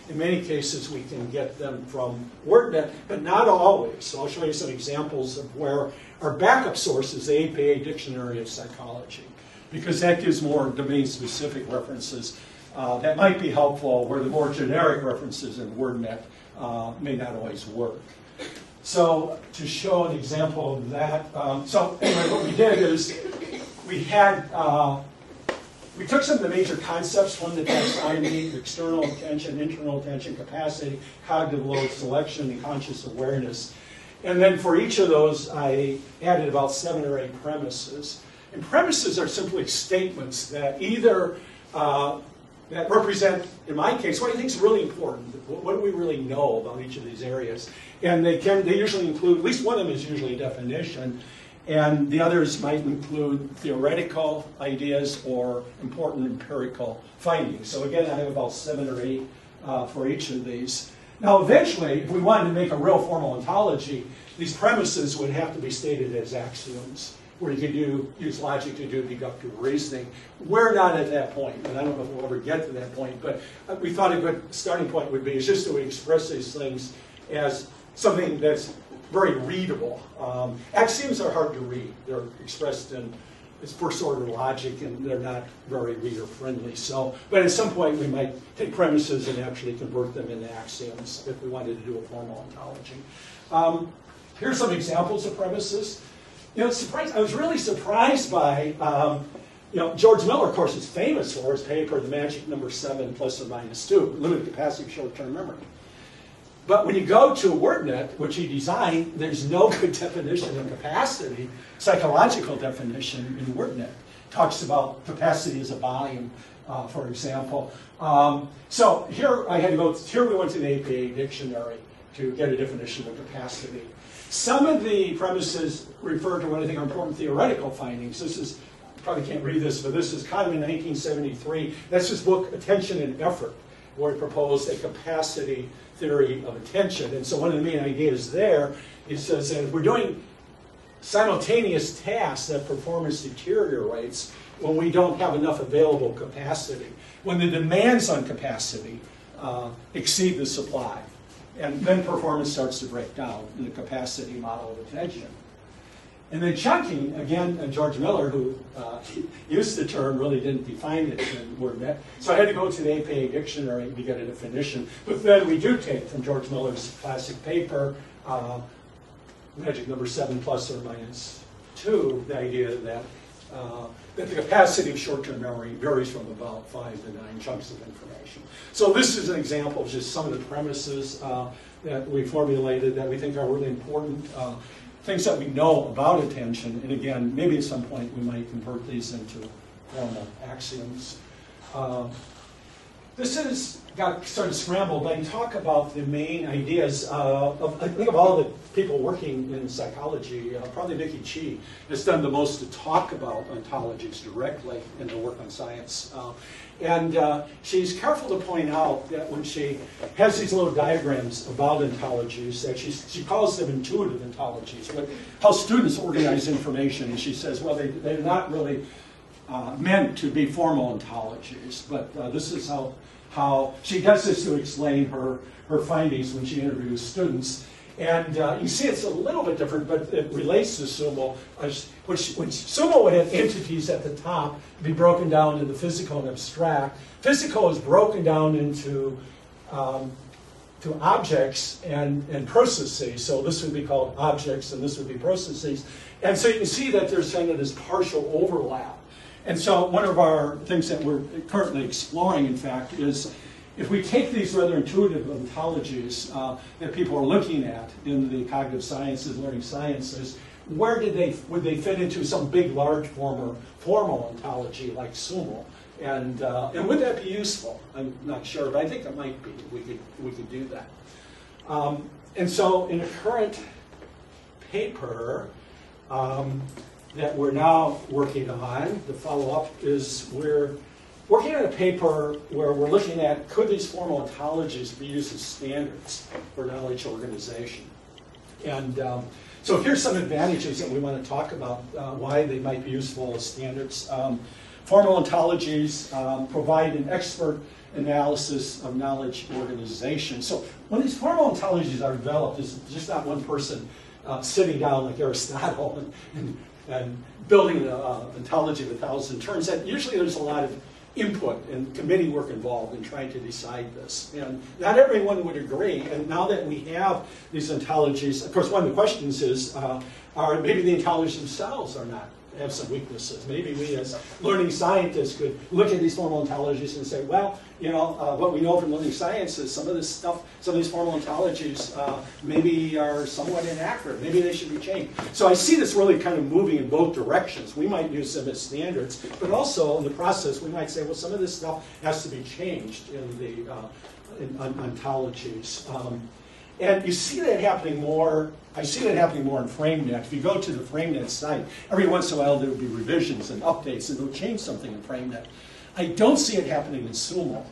in many cases we can get them from WordNet, but not always. So I'll show you some examples of where our backup source is the APA Dictionary of Psychology, because that gives more domain-specific references that might be helpful where the more generic references in WordNet may not always work. So to show an example of that, so anyway, what we did is we had we took some of the major concepts from the taxonomy: external attention, internal attention, capacity, cognitive load, selection, and conscious awareness. And then for each of those, I added about 7 or 8 premises. And premises are simply statements that either that represent, in my case, what I think is really important. What do we really know about each of these areas? And they usually include, at least one of them is usually a definition, and the others might include theoretical ideas or important empirical findings. So again, I have about 7 or 8 for each of these. Now eventually, if we wanted to make a real formal ontology, these premises would have to be stated as axioms, where you could use logic to do deductive reasoning. We're not at that point, and I don't know if we'll ever get to that point, but we thought a good starting point would be just to express these things as something that's very readable. Axioms are hard to read. They're expressed in first order logic, and they're not very reader friendly. So, but at some point we might take premises and actually convert them into axioms if we wanted to do a formal ontology. Here's some examples of premises. You know, I was really surprised by, George Miller, of course, is famous for his paper, The Magic Number 7 plus or minus 2, limited capacity of short-term memory. But when you go to WordNet, which he designed, there's no good definition of capacity, psychological definition in WordNet. It talks about capacity as a volume, for example. So here we went to the APA dictionary to get a definition of capacity. Some of the premises refer to what I think are important theoretical findings. This is, you probably can't read this, but this is Kahneman in 1973. That's his book, Attention and Effort, where he proposed a capacity theory of attention. And so one of the main ideas there, he says that if we're doing simultaneous tasks, that performance deteriorates when we don't have enough available capacity, when the demands on capacity exceed the supply. And then performance starts to break down in the capacity model of attention. And then chunking, again, George Miller, who used the term, really didn't define it in WordNet. So I had to go to the APA dictionary to get a definition. But then we do take from George Miller's classic paper, Magic Number 7 plus or minus 2, the idea that the capacity of short-term memory varies from about 5 to 9 chunks of information. So this is an example of just some of the premises that we formulated that we think are really important. Things that we know about attention, and again, maybe at some point we might convert these into formal axioms. This has got sort of scrambled. I can talk about the main ideas I think of all the people working in psychology, probably Nikki Chi has done the most to talk about ontologies directly in her work on science. And she's careful to point out that when she has these little diagrams about ontologies, that she calls them intuitive ontologies, how students organize information. And she says, well, they're not really meant to be formal ontologies, but this is how she does this to explain her findings when she interviews students. And you see it's a little bit different, but it relates to Sumo. When Sumo would have entities at the top, be broken down into physical and abstract. Physical is broken down into to objects and processes. So this would be called objects, and this would be processes. And so you can see that there's kind of this partial overlap. And so one of our things that we're currently exploring, in fact, is if we take these rather intuitive ontologies that people are looking at in the cognitive sciences, learning sciences, where would they fit into some big, large formal ontology like sumo? And would that be useful? I'm not sure, but I think it might be. We could do that. And so in a current paper that we're now working on, the follow-up is we're working on a paper where we're looking at could these formal ontologies be used as standards for knowledge organization. And so here's some advantages that we want to talk about, why they might be useful as standards. Formal ontologies provide an expert analysis of knowledge organization. So when these formal ontologies are developed, it's just not one person sitting down like Aristotle and building an ontology of 1,000 terms. That usually there's a lot of input and committee work involved in trying to decide this. And not everyone would agree. And now that we have these ontologies, of course, one of the questions is, are maybe the ontologies themselves have some weaknesses. Maybe we as learning scientists could look at these formal ontologies and say, well, you know, what we know from learning sciences, some of this stuff, some of these formal ontologies maybe are somewhat inaccurate. Maybe they should be changed. So I see this really kind of moving in both directions. We might use them as standards, but also in the process we might say, well, some of this stuff has to be changed in the ontologies. And you see that happening more, I see that happening more in FrameNet. If you go to the FrameNet site, every once in a while there will be revisions and updates and they'll change something in FrameNet. I don't see it happening in Sumo.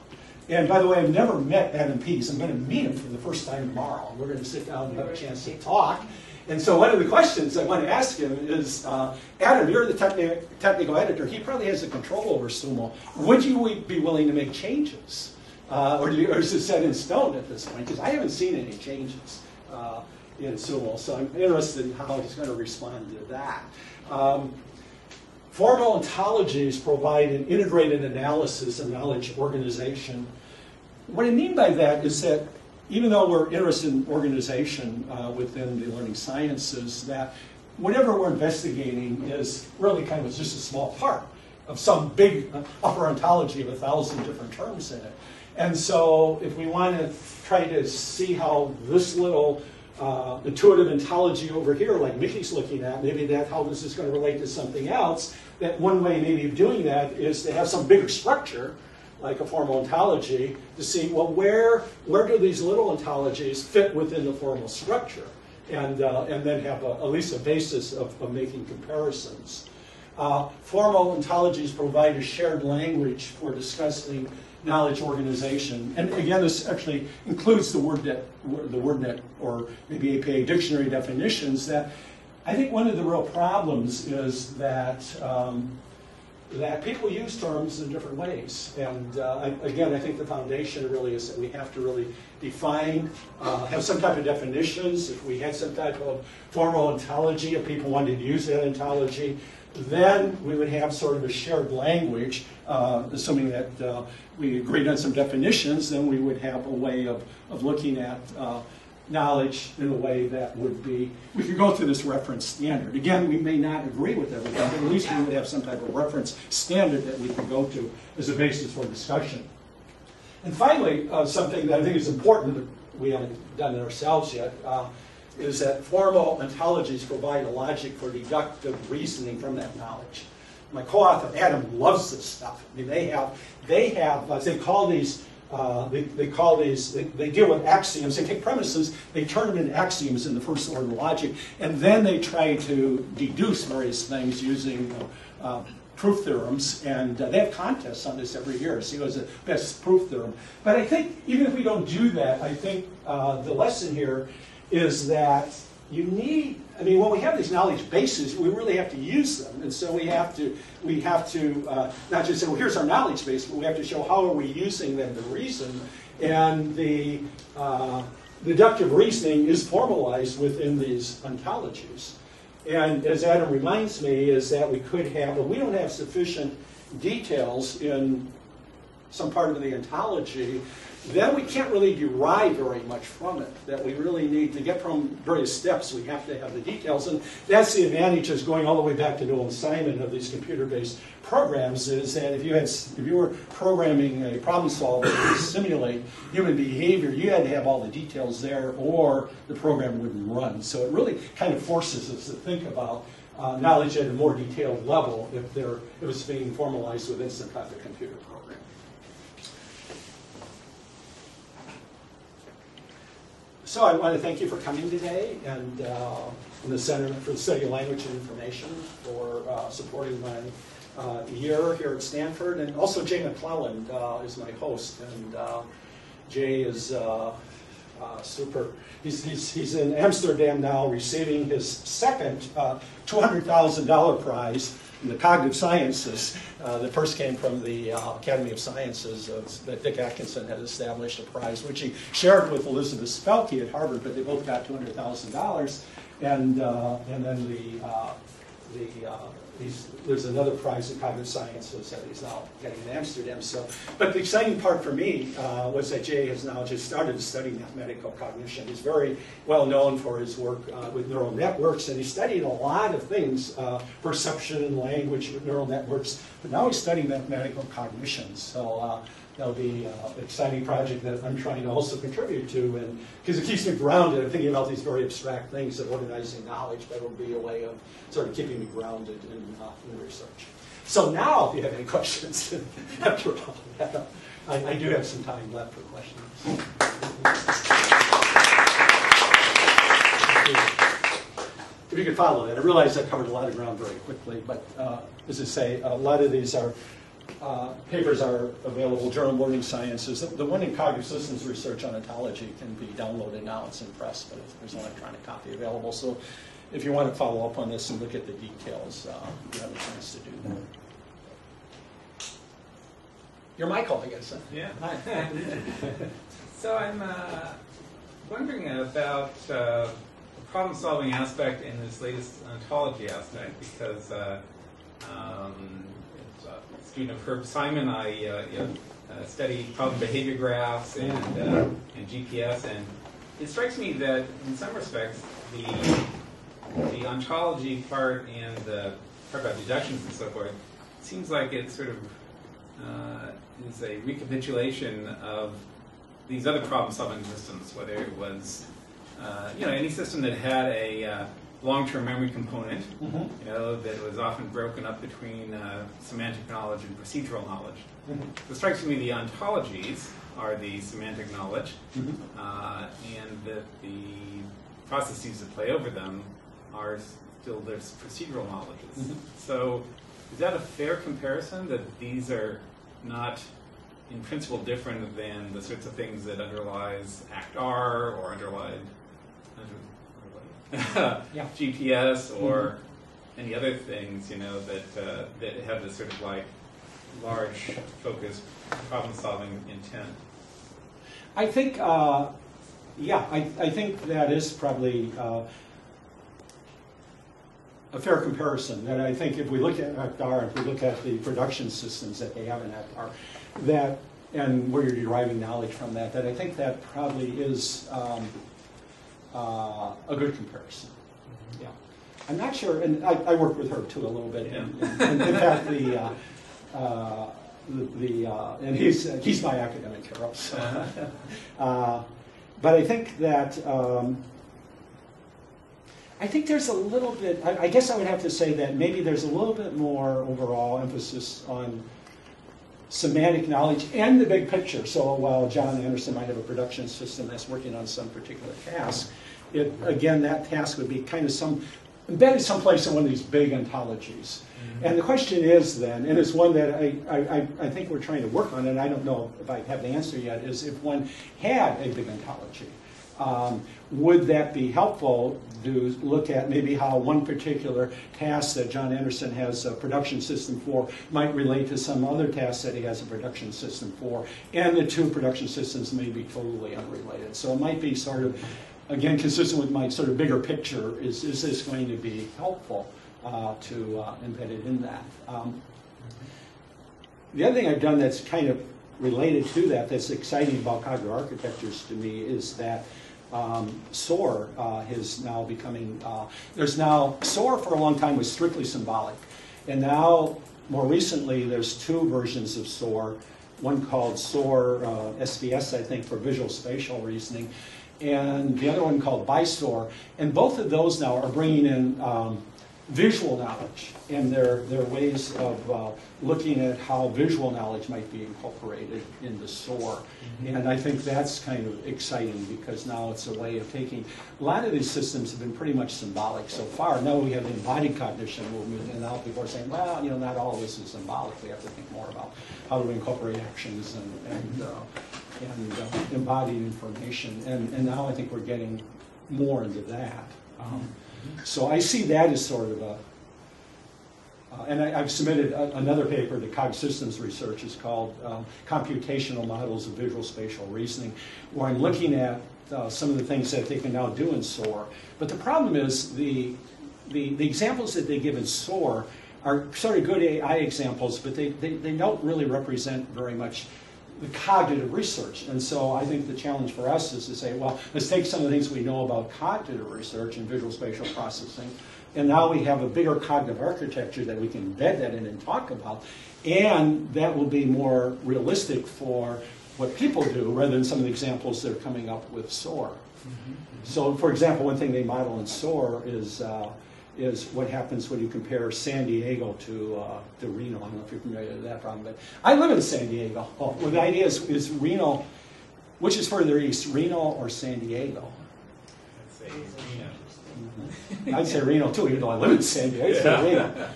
And by the way, I've never met Adam Pease. I'm going to meet him for the first time tomorrow. We're going to sit down and have a chance to talk. And so one of the questions I want to ask him is, Adam, you're the technical editor. He probably has the control over Sumo. Would you be willing to make changes? Or is it set in stone at this point? Because I haven't seen any changes in Sumo, so I'm interested in how he's going to respond to that. Formal ontologies provide an integrated analysis of knowledge organization. What I mean by that is that even though we're interested in organization within the learning sciences, that whatever we're investigating is really kind of just a small part of some big upper ontology of 1,000 different terms in it. And so if we want to try to see how this little intuitive ontology over here, like Mickey's looking at, maybe that's how this is going to relate to something else, that one way maybe of doing that is to have some bigger structure, like a formal ontology, to see, well, where do these little ontologies fit within the formal structure? And then have at least a basis of making comparisons. Formal ontologies provide a shared language for discussing knowledge organization. And again, this actually includes the WordNet or maybe APA dictionary definitions. That I think one of the real problems is that that people use terms in different ways. And again, I think the foundation really is that we have to really define, have some type of definitions. If we had some type of formal ontology, if people wanted to use that ontology, then we would have sort of a shared language, assuming that we agreed on some definitions, then we would have a way of looking at knowledge in a way that would be, we could go through this reference standard. Again, we may not agree with everything, but at least we would have some type of reference standard that we could go to as a basis for discussion. And finally, something that I think is important that we haven't done it ourselves yet, is that formal ontologies provide a logic for deductive reasoning from that knowledge. My co-author Adam loves this stuff. I mean, they deal with axioms. They take premises, they turn them into axioms in the first order logic, and then they try to deduce various things using proof theorems, and they have contests on this every year. See who has the best proof theorem. But I think even if we don't do that, I think the lesson here is that you need, I mean, when we have these knowledge bases, we really have to use them. And so we have to not just say, well, here's our knowledge base, but we have to show how are we using them to reason. And the deductive reasoning is formalized within these ontologies. And as Adam reminds me, is that we could have, well, we don't have sufficient details in some part of the ontology then we can't really derive very much from it. That we really need to get from various steps, we have to have the details. And that's the advantage of going all the way back to Noel Simon of these computer-based programs, is that if you were programming a problem solver to simulate human behavior, you had to have all the details there or the program wouldn't run. So it really kind of forces us to think about knowledge at a more detailed level if it's being formalized within some type of computer program. So I want to thank you for coming today, and the Center for the Study of Language and Information for supporting my year here at Stanford, and also Jay McClelland is my host, and Jay is super. He's in Amsterdam now, receiving his second $200,000 prize in the cognitive sciences. The first came from the Academy of Sciences that Dick Atkinson had established a prize, which he shared with Elizabeth Spelke at Harvard, but they both got $200,000. And then there's another prize in cognitive sciences that he's now getting in Amsterdam. So, but the exciting part for me was that Jay has now just started to study mathematical cognition. He's very well known for his work with neural networks, and he studied a lot of things, perception and language with neural networks, but now he's studying mathematical cognition. So that'll be an exciting project that I'm trying to also contribute to, and because it keeps me grounded. I'm thinking about these very abstract things of organizing knowledge, but it'll be a way of sort of keeping me grounded in research. So now, if you have any questions, after all that, I do have some time left for questions. If you could follow that. I realize I covered a lot of ground very quickly, but as I say, a lot of these are papers are available, Journal of Learning Sciences. The one in cognitive systems research on ontology can be downloaded now. It's in press, but there's an electronic copy available. So if you want to follow up on this and look at the details, you have a chance to do that. You're Michael, I guess. Huh? Yeah. So I'm wondering about the problem-solving aspect in this latest ontology aspect, because student of Herb Simon, I study problem behavior graphs and GPS, and it strikes me that in some respects the ontology part and the part about deductions and so forth seems like it sort of is a recapitulation of these other problem-solving systems, whether it was any system that had a long-term memory component, that was often broken up between semantic knowledge and procedural knowledge. So it strikes me the ontologies are the semantic knowledge, and that the processes that play over them are still their procedural knowledges. So is that a fair comparison, that these are not in principle different than the sorts of things that underlies ACT-R or underlie GPS or any other things, that have this sort of like large focused problem-solving intent? I think, I think that is probably a fair comparison. And I think if we look at ACT-R, if we look at the production systems that they have in ACT-R, that and where you're deriving knowledge from that I think that probably is a good comparison. Yeah, I'm not sure, and I worked with her too a little bit. Yeah. And in fact, and he's my academic hero. So. But I think that I think there's a little bit. I guess I would have to say that maybe there's a little bit more overall emphasis on semantic knowledge and the big picture. So while John Anderson might have a production system that's working on some particular task, again, that task would be kind of embedded someplace in one of these big ontologies. And the question is then, and it's one that I think we're trying to work on, and I don't know if I have the answer yet, is if one had a big ontology, would that be helpful to look at maybe how one particular task that John Anderson has a production system for might relate to some other task that he has a production system for, and the two production systems may be totally unrelated. So it might be sort of, again, consistent with my sort of bigger picture, is this going to be helpful to embed it in that? The other thing I've done that's kind of related to that that's exciting about cognitive architectures to me is that SOAR is now becoming, SOAR for a long time was strictly symbolic. And now, more recently, there's two versions of SOAR. One called SOAR SVS, I think, for visual spatial reasoning, and the other one called BISOAR. And both of those now are bringing in visual knowledge, and they're ways of looking at how visual knowledge might be incorporated into SOAR. And I think that's kind of exciting because now it's a way of taking, a lot of these systems have been pretty much symbolic so far. Now we have the embodied cognition movement, and now people are saying, well, not all of this is symbolic. We have to think more about how do we incorporate actions and embodied information. And now I think we're getting more into that. So I see that as sort of a, and I've submitted another paper to Cog Systems Research. It's called Computational Models of Visual Spatial Reasoning, where I'm looking at some of the things that they can now do in SOAR. But the problem is the examples that they give in SOAR are sort of good AI examples, but they don't really represent very much the cognitive research. And so I think the challenge for us is to say, well, let's take some of the things we know about cognitive research and visual spatial processing, and now we have a bigger cognitive architecture that we can embed that in and talk about, and that will be more realistic for what people do rather than some of the examples that are coming up with SOAR. So, for example, one thing they model in SOAR is what happens when you compare San Diego to Reno. I don't know if you're familiar with that problem, but I live in San Diego. Well, the idea is Reno, which is further east, Reno or San Diego? I'd say Reno. I'd say Reno too, even though I live in San Diego. I'd say Reno.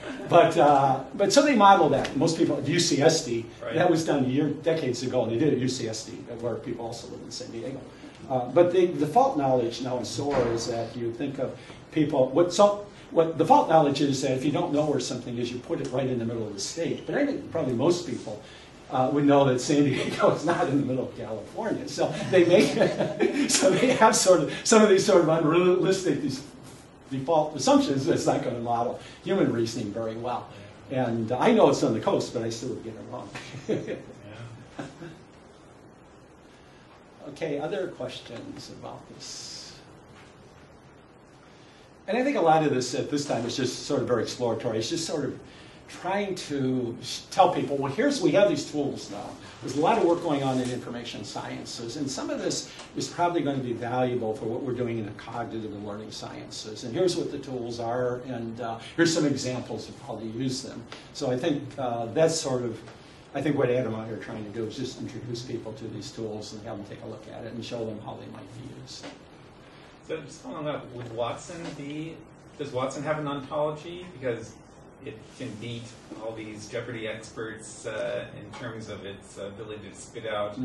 But so they model that. Most people at UCSD, right. That was done decades ago, and they did it at UCSD, where people also live in San Diego. But the default knowledge now in SOAR is that you think of people, what default knowledge is that if you don't know where something is, you put it right in the middle of the state. But I think probably most people would know that San Diego is not in the middle of California. So they have sort of some of these sort of unrealistic default assumptions that's not going to model human reasoning very well. And I know it's on the coast, but I still would get it wrong. Okay, other questions about this? And I think a lot of this at this time is just sort of very exploratory. It's just sort of trying to tell people, well, we have these tools now. There's a lot of work going on in information sciences, and some of this is probably going to be valuable for what we're doing in the cognitive and learning sciences. And here's what the tools are, and here's some examples of how to use them. So I think that's sort of, I think what Adam and I are trying to do is just introduce people to these tools and have them take a look at it and show them how they might be used. So just following up, would Watson does Watson have an ontology? Because it can beat all these Jeopardy experts in terms of its ability to spit out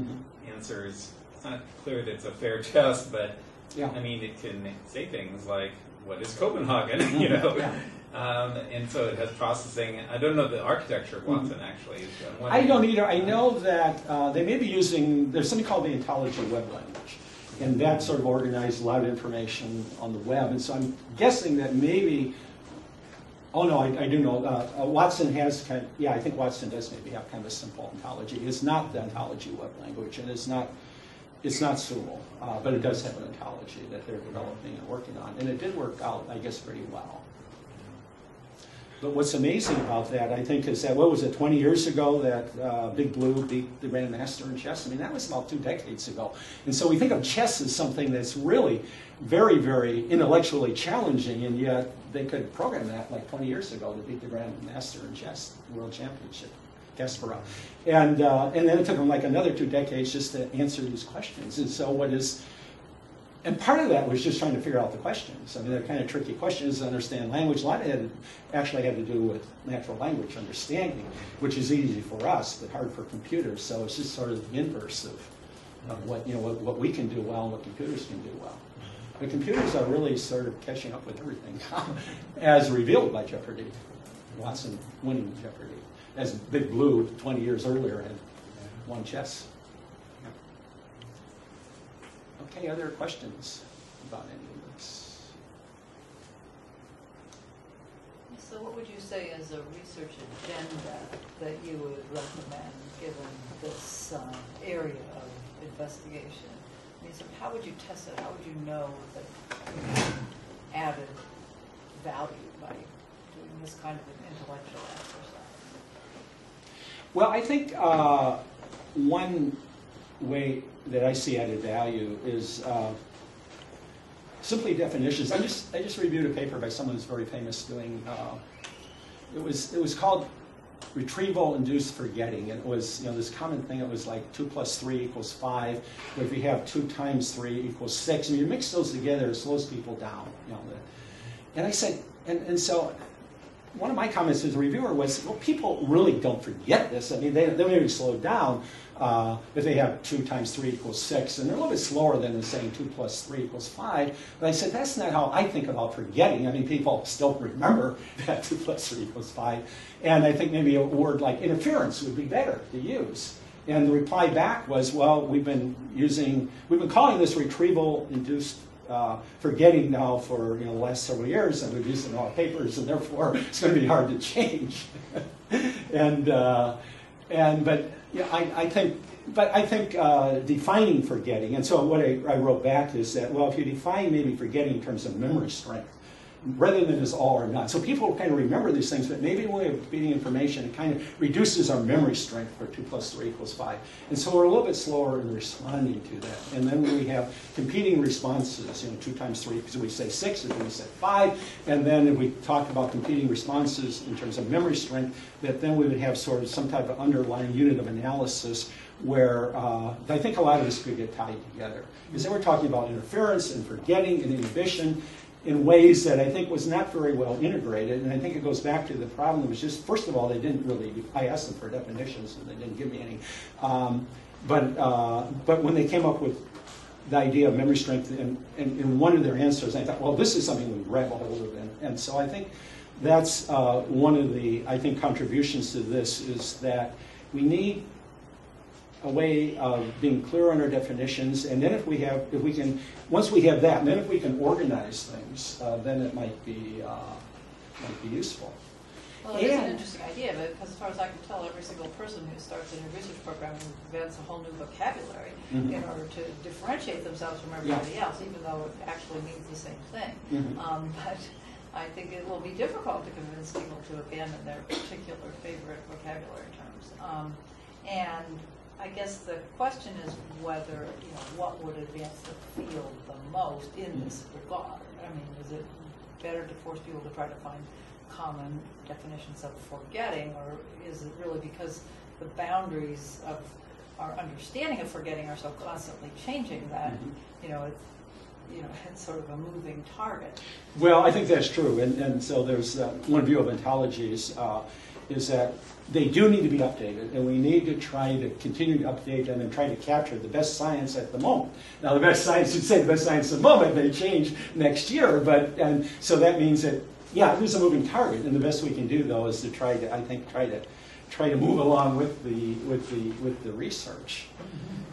answers. It's not clear that it's a fair test, but I mean, it can say things like, what is Copenhagen, and so it has processing. I don't know the architecture of Watson, actually. I don't either. I know that they may be using, there's something called the Ontology web language. And that sort of organized a lot of information on the web. And so I'm guessing that maybe, oh no, I do know, Watson has kind of, I think Watson does maybe have kind of a simple ontology. It's not the ontology web language, and it's not SUMO, but it does have an ontology that they're developing and working on. And it did work out, I guess, pretty well. But what's amazing about that, I think, is that, 20 years ago that Big Blue beat the Grandmaster in chess? I mean, that was about 2 decades ago. And so we think of chess as something that's really very, very intellectually challenging, and yet they could program that like 20 years ago to beat the Grandmaster in chess, the World Championship, Kasparov. And then it took them like another 2 decades just to answer these questions. And so and part of that was just trying to figure out the questions. I mean, they're kind of tricky questions to understand language. A lot of it actually had to do with natural language understanding, which is easy for us, but hard for computers. So it's just sort of the inverse of what we can do well and what computers can do well. But computers are really sort of catching up with everything, as revealed by Jeopardy. Watson winning Jeopardy, as Big Blue 20 years earlier had won chess. Okay, other questions about any of this? Yes. So what would you say is a research agenda that you would recommend given this area of investigation? I mean, so how would you test it? How would you know that you added value by doing this kind of an intellectual exercise? Well, I think one way that I see added value is simply definitions. I just reviewed a paper by someone who's very famous doing. It was called retrieval-induced forgetting, and it was this common thing. It was like 2 + 3 = 5. But if you have 2 × 3 = 6, and you mix those together, it slows people down. And I said, and so one of my comments as a reviewer was, well, people really don't forget this. I mean, they maybe slow down if they have 2 × 3 = 6, and they're a little bit slower than saying 2 + 3 = 5. But I said, that's not how I think about forgetting. I mean, people still remember that 2 + 3 = 5. And I think maybe a word like interference would be better to use. And the reply back was, well, we've been calling this retrieval-induced forgetting now for the last several years, and we've used it in all our papers, and therefore it's going to be hard to change. I think defining forgetting, and so what I wrote back is that, well, if you define maybe forgetting in terms of memory strength, rather than as all or none. So people kind of remember these things, but maybe when we're feeding information, it kind of reduces our memory strength for 2 + 3 = 5. And so we're a little bit slower in responding to that. And then we have competing responses, 2 × 3, because we say 6, or we say 5. And then if we talk about competing responses in terms of memory strength, that then we would have sort of some type of underlying unit of analysis where I think a lot of this could get tied together. Because then we're talking about interference and forgetting and inhibition in ways that I think was not very well integrated. And I think it goes back to the problem. It was just, first of all, they didn't really, I asked them for definitions and they didn't give me any. But when they came up with the idea of memory strength in one of their answers, I thought, well, this is something we grab a hold of. And so I think that's one of the, contributions to this is that we need a way of being clear on our definitions, and then once we have that, and then if we can organize things, then it might be useful. Well, it is an interesting idea, but because as far as I can tell, every single person who starts in a research program invents a whole new vocabulary in order to differentiate themselves from everybody else, even though it actually means the same thing. But I think it will be difficult to convince people to abandon their particular favorite vocabulary terms. And I guess the question is whether, what would advance the field the most in this regard. I mean, is it better to force people to try to find common definitions of forgetting, or is it really because the boundaries of our understanding of forgetting are so constantly changing that, it's sort of a moving target? Well, I think that's true, and so there's one view of ontologies is that they do need to be updated, and we need to try to continue to update them and try to capture the best science at the moment. Now, the best science, you'd say the best science at the moment may change next year, and so that means that, there's a moving target, and the best we can do, though, is to try to move along with the research.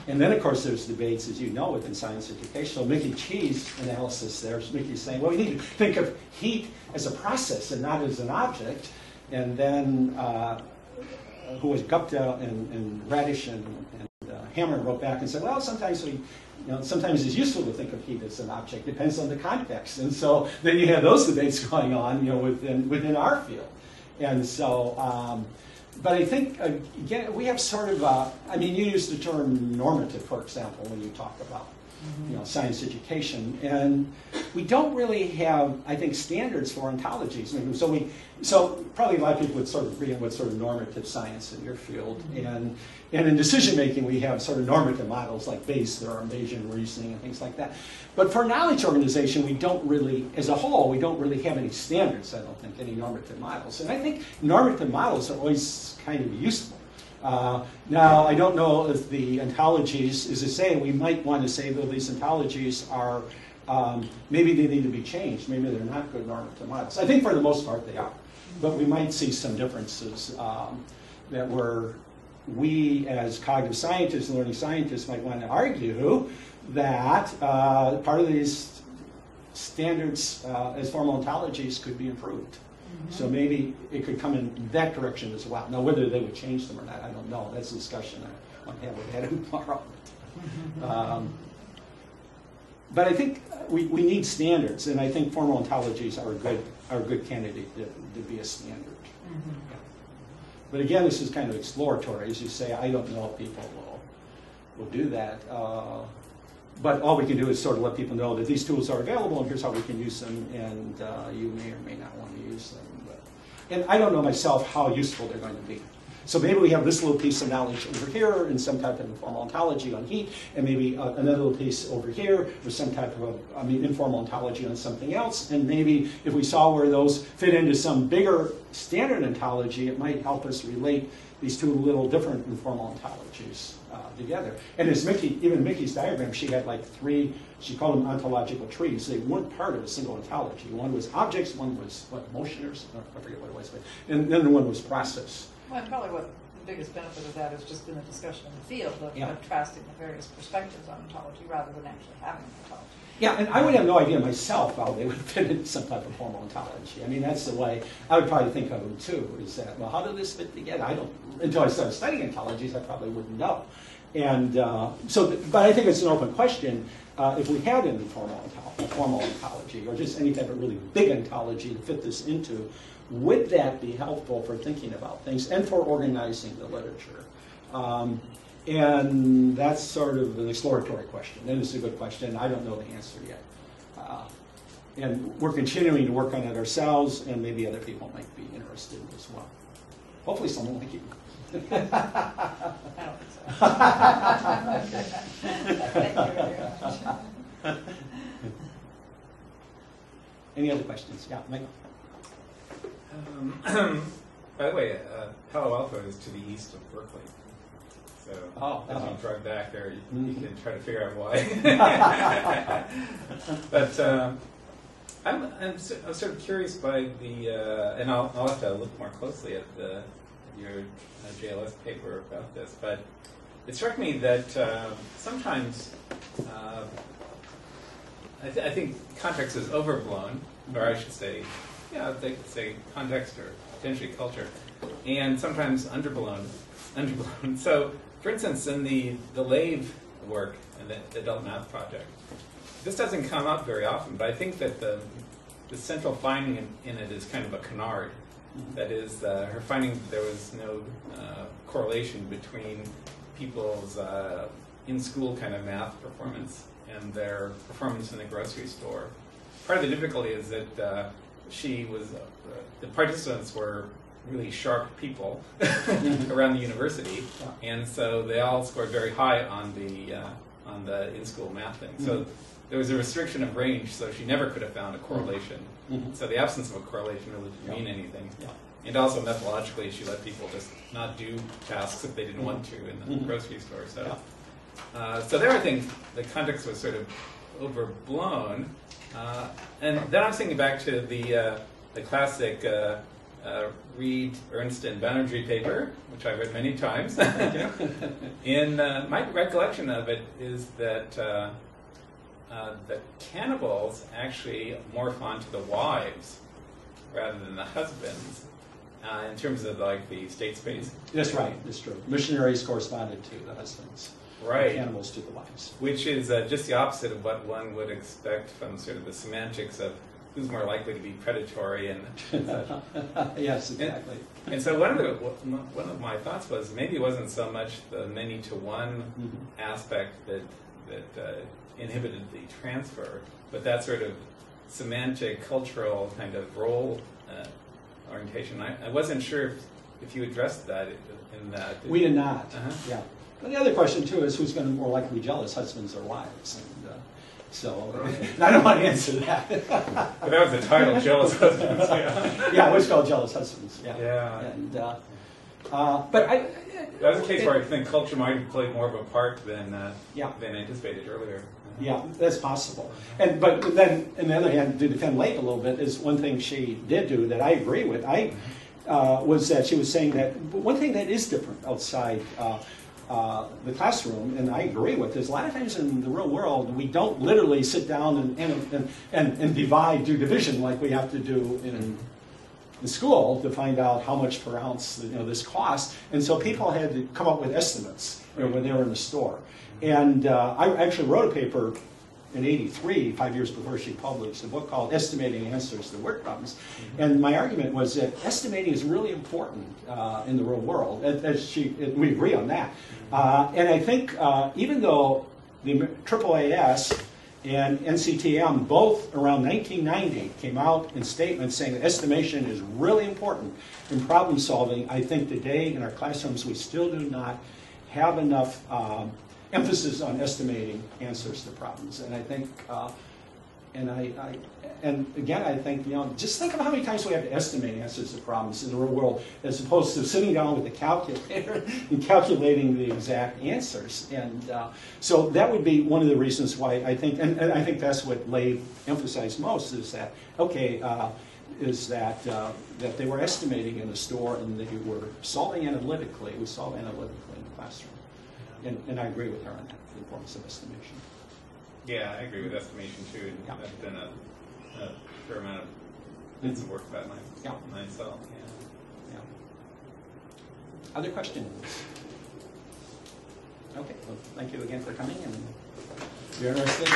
And then, of course, there's debates, as you know, within science education. So Mickey Chee's analysis there, Mickey's saying, well, we need to think of heat as a process and not as an object. And then, who was Gupta and Radish and Hammer wrote back and said, well, sometimes it's useful to think of heat as an object. Depends on the context. And so then you have those debates going on, within our field. And so, but I think, again, we have sort of, you used the term normative, for example, when you talk about science education, and we don't really have, I think, standards for ontologies. So probably a lot of people would sort of agree on what's sort of normative science in your field, and in decision making we have sort of normative models like Bayes' theorem, Bayesian reasoning, and things like that. But for knowledge organization, we don't really, as a whole, we don't really have any standards. I don't think any normative models, and I think normative models are always kind of useful. Now, I don't know if the ontologies, as I say, we might want to say that these ontologies are, maybe they need to be changed. Maybe they're not good normative models. I think for the most part they are. But we might see some differences that we as cognitive scientists and learning scientists might want to argue that part of these standards as formal ontologies could be improved. So maybe it could come in that direction as well. Now, whether they would change them or not, I don't know. That's a discussion I want to have with Adam tomorrow. But I think we need standards, and I think formal ontologies are a good candidate to be a standard. Yeah. But again, this is kind of exploratory. As you say, I don't know if people will do that. But all we can do is sort of let people know that these tools are available, and here's how we can use them, and you may or may not want to use them. And I don't know myself how useful they're going to be. So maybe we have this little piece of knowledge over here in some type of informal ontology on heat, and maybe another little piece over here for some type of informal ontology on something else. And maybe if we saw where those fit into some bigger standard ontology, it might help us relate these two little different informal ontologies together. And as even Mickey's diagram, she had like three, she called them ontological trees. They weren't part of a single ontology. One was objects, one was motion, or I forget what it was, and then one was process. Well, and probably what the biggest benefit of that has just been a discussion in the field of contrasting the various perspectives on ontology rather than actually having an ontology. Yeah, and I would have no idea myself how they would fit into some type of formal ontology. I mean, that's the way I would probably think of them too, is that, well, how did this fit together? I don't, until I started studying ontologies, I probably wouldn't know. And but I think it's an open question. If we had an formal ontology, or just any type of really big ontology to fit this into, would that be helpful for thinking about things and for organizing the literature? And that's sort of an exploratory question. And it's a good question. I don't know the answer yet. And we're continuing to work on it ourselves, and maybe other people might be interested as well. Hopefully someone like you. I don't think so. Thank you very much. Any other questions? Yeah, Michael. By the way, Palo Alto is to the east of Berkeley. So as you drive back there, you can try to figure out why. But I'm sort of curious by the, and I'll have to look more closely at your JLS paper about this, but it struck me that sometimes I think context is overblown, or I should say, they could say context or potentially culture, and sometimes underblown. So, for instance, in the Lave work and the adult math project, this doesn't come up very often, but I think that the central finding in it is kind of a canard. That is, her finding that there was no correlation between people's in-school kind of math performance and their performance in the grocery store. Part of the difficulty is that the participants were really sharp people around the university, and so they all scored very high on the in-school math thing. So there was a restriction of range, so she never could have found a correlation. So the absence of a correlation really didn't mean anything. And also methodologically, she let people just not do tasks if they didn't want to in the grocery store. So there I think the context was sort of overblown. And then I'm thinking back to the classic Reed, Ernst, and Banerjee paper, which I read many times. And my recollection of it is that the cannibals actually morph onto the wives rather than the husbands in terms of like the state space. That's right. That's true. Missionaries corresponded to the husbands. Right. Cannibals to the wives. Which is just the opposite of what one would expect from sort of the semantics of who's more likely to be predatory and such. Yes, exactly. And so one of my thoughts was maybe it wasn't so much the many-to-one aspect that inhibited the transfer, but that sort of semantic, cultural kind of role orientation. I wasn't sure if you addressed that in that. We did not. Yeah. And the other question too is who's going to more likely be jealous, husbands or wives? And so I don't want to answer that. But that was the title, Jealous Husbands. Yeah, it was called Jealous Husbands. Yeah. And but that was a case where I think culture might have played more of a part than anticipated earlier. Yeah, that's possible. But then, on the other hand, to defend Lake a little bit, is one thing she did do that I agree with. Was that she was saying that one thing that is different outside the classroom, and I agree with, is a lot of times in the real world we don't literally sit down and divide, do division like we have to do in school to find out how much per ounce this cost, and so people had to come up with estimates when they were in the store. And I actually wrote a paper in '83, 5 years before she published a book called Estimating Answers to Word Problems. And my argument was that estimating is really important in the real world. We agree on that. And I think even though the AAAS and NCTM both around 1990 came out in statements saying that estimation is really important in problem solving, I think today in our classrooms we still do not have enough emphasis on estimating answers to problems. And I think, and again, I think, just think of how many times we have to estimate answers to problems in the real world, as opposed to sitting down with the calculator and calculating the exact answers. And so that would be one of the reasons why I think, and I think that's what Leigh emphasized most, is that, okay, that they were estimating in the store and they were solving analytically. We solve analytically in the classroom. And I agree with her on that, the importance of estimation. Yeah, I agree with estimation too. And I've done a fair amount of bits of work about myself. Yeah. Other questions? Okay, well, thank you again for coming. And you're interested.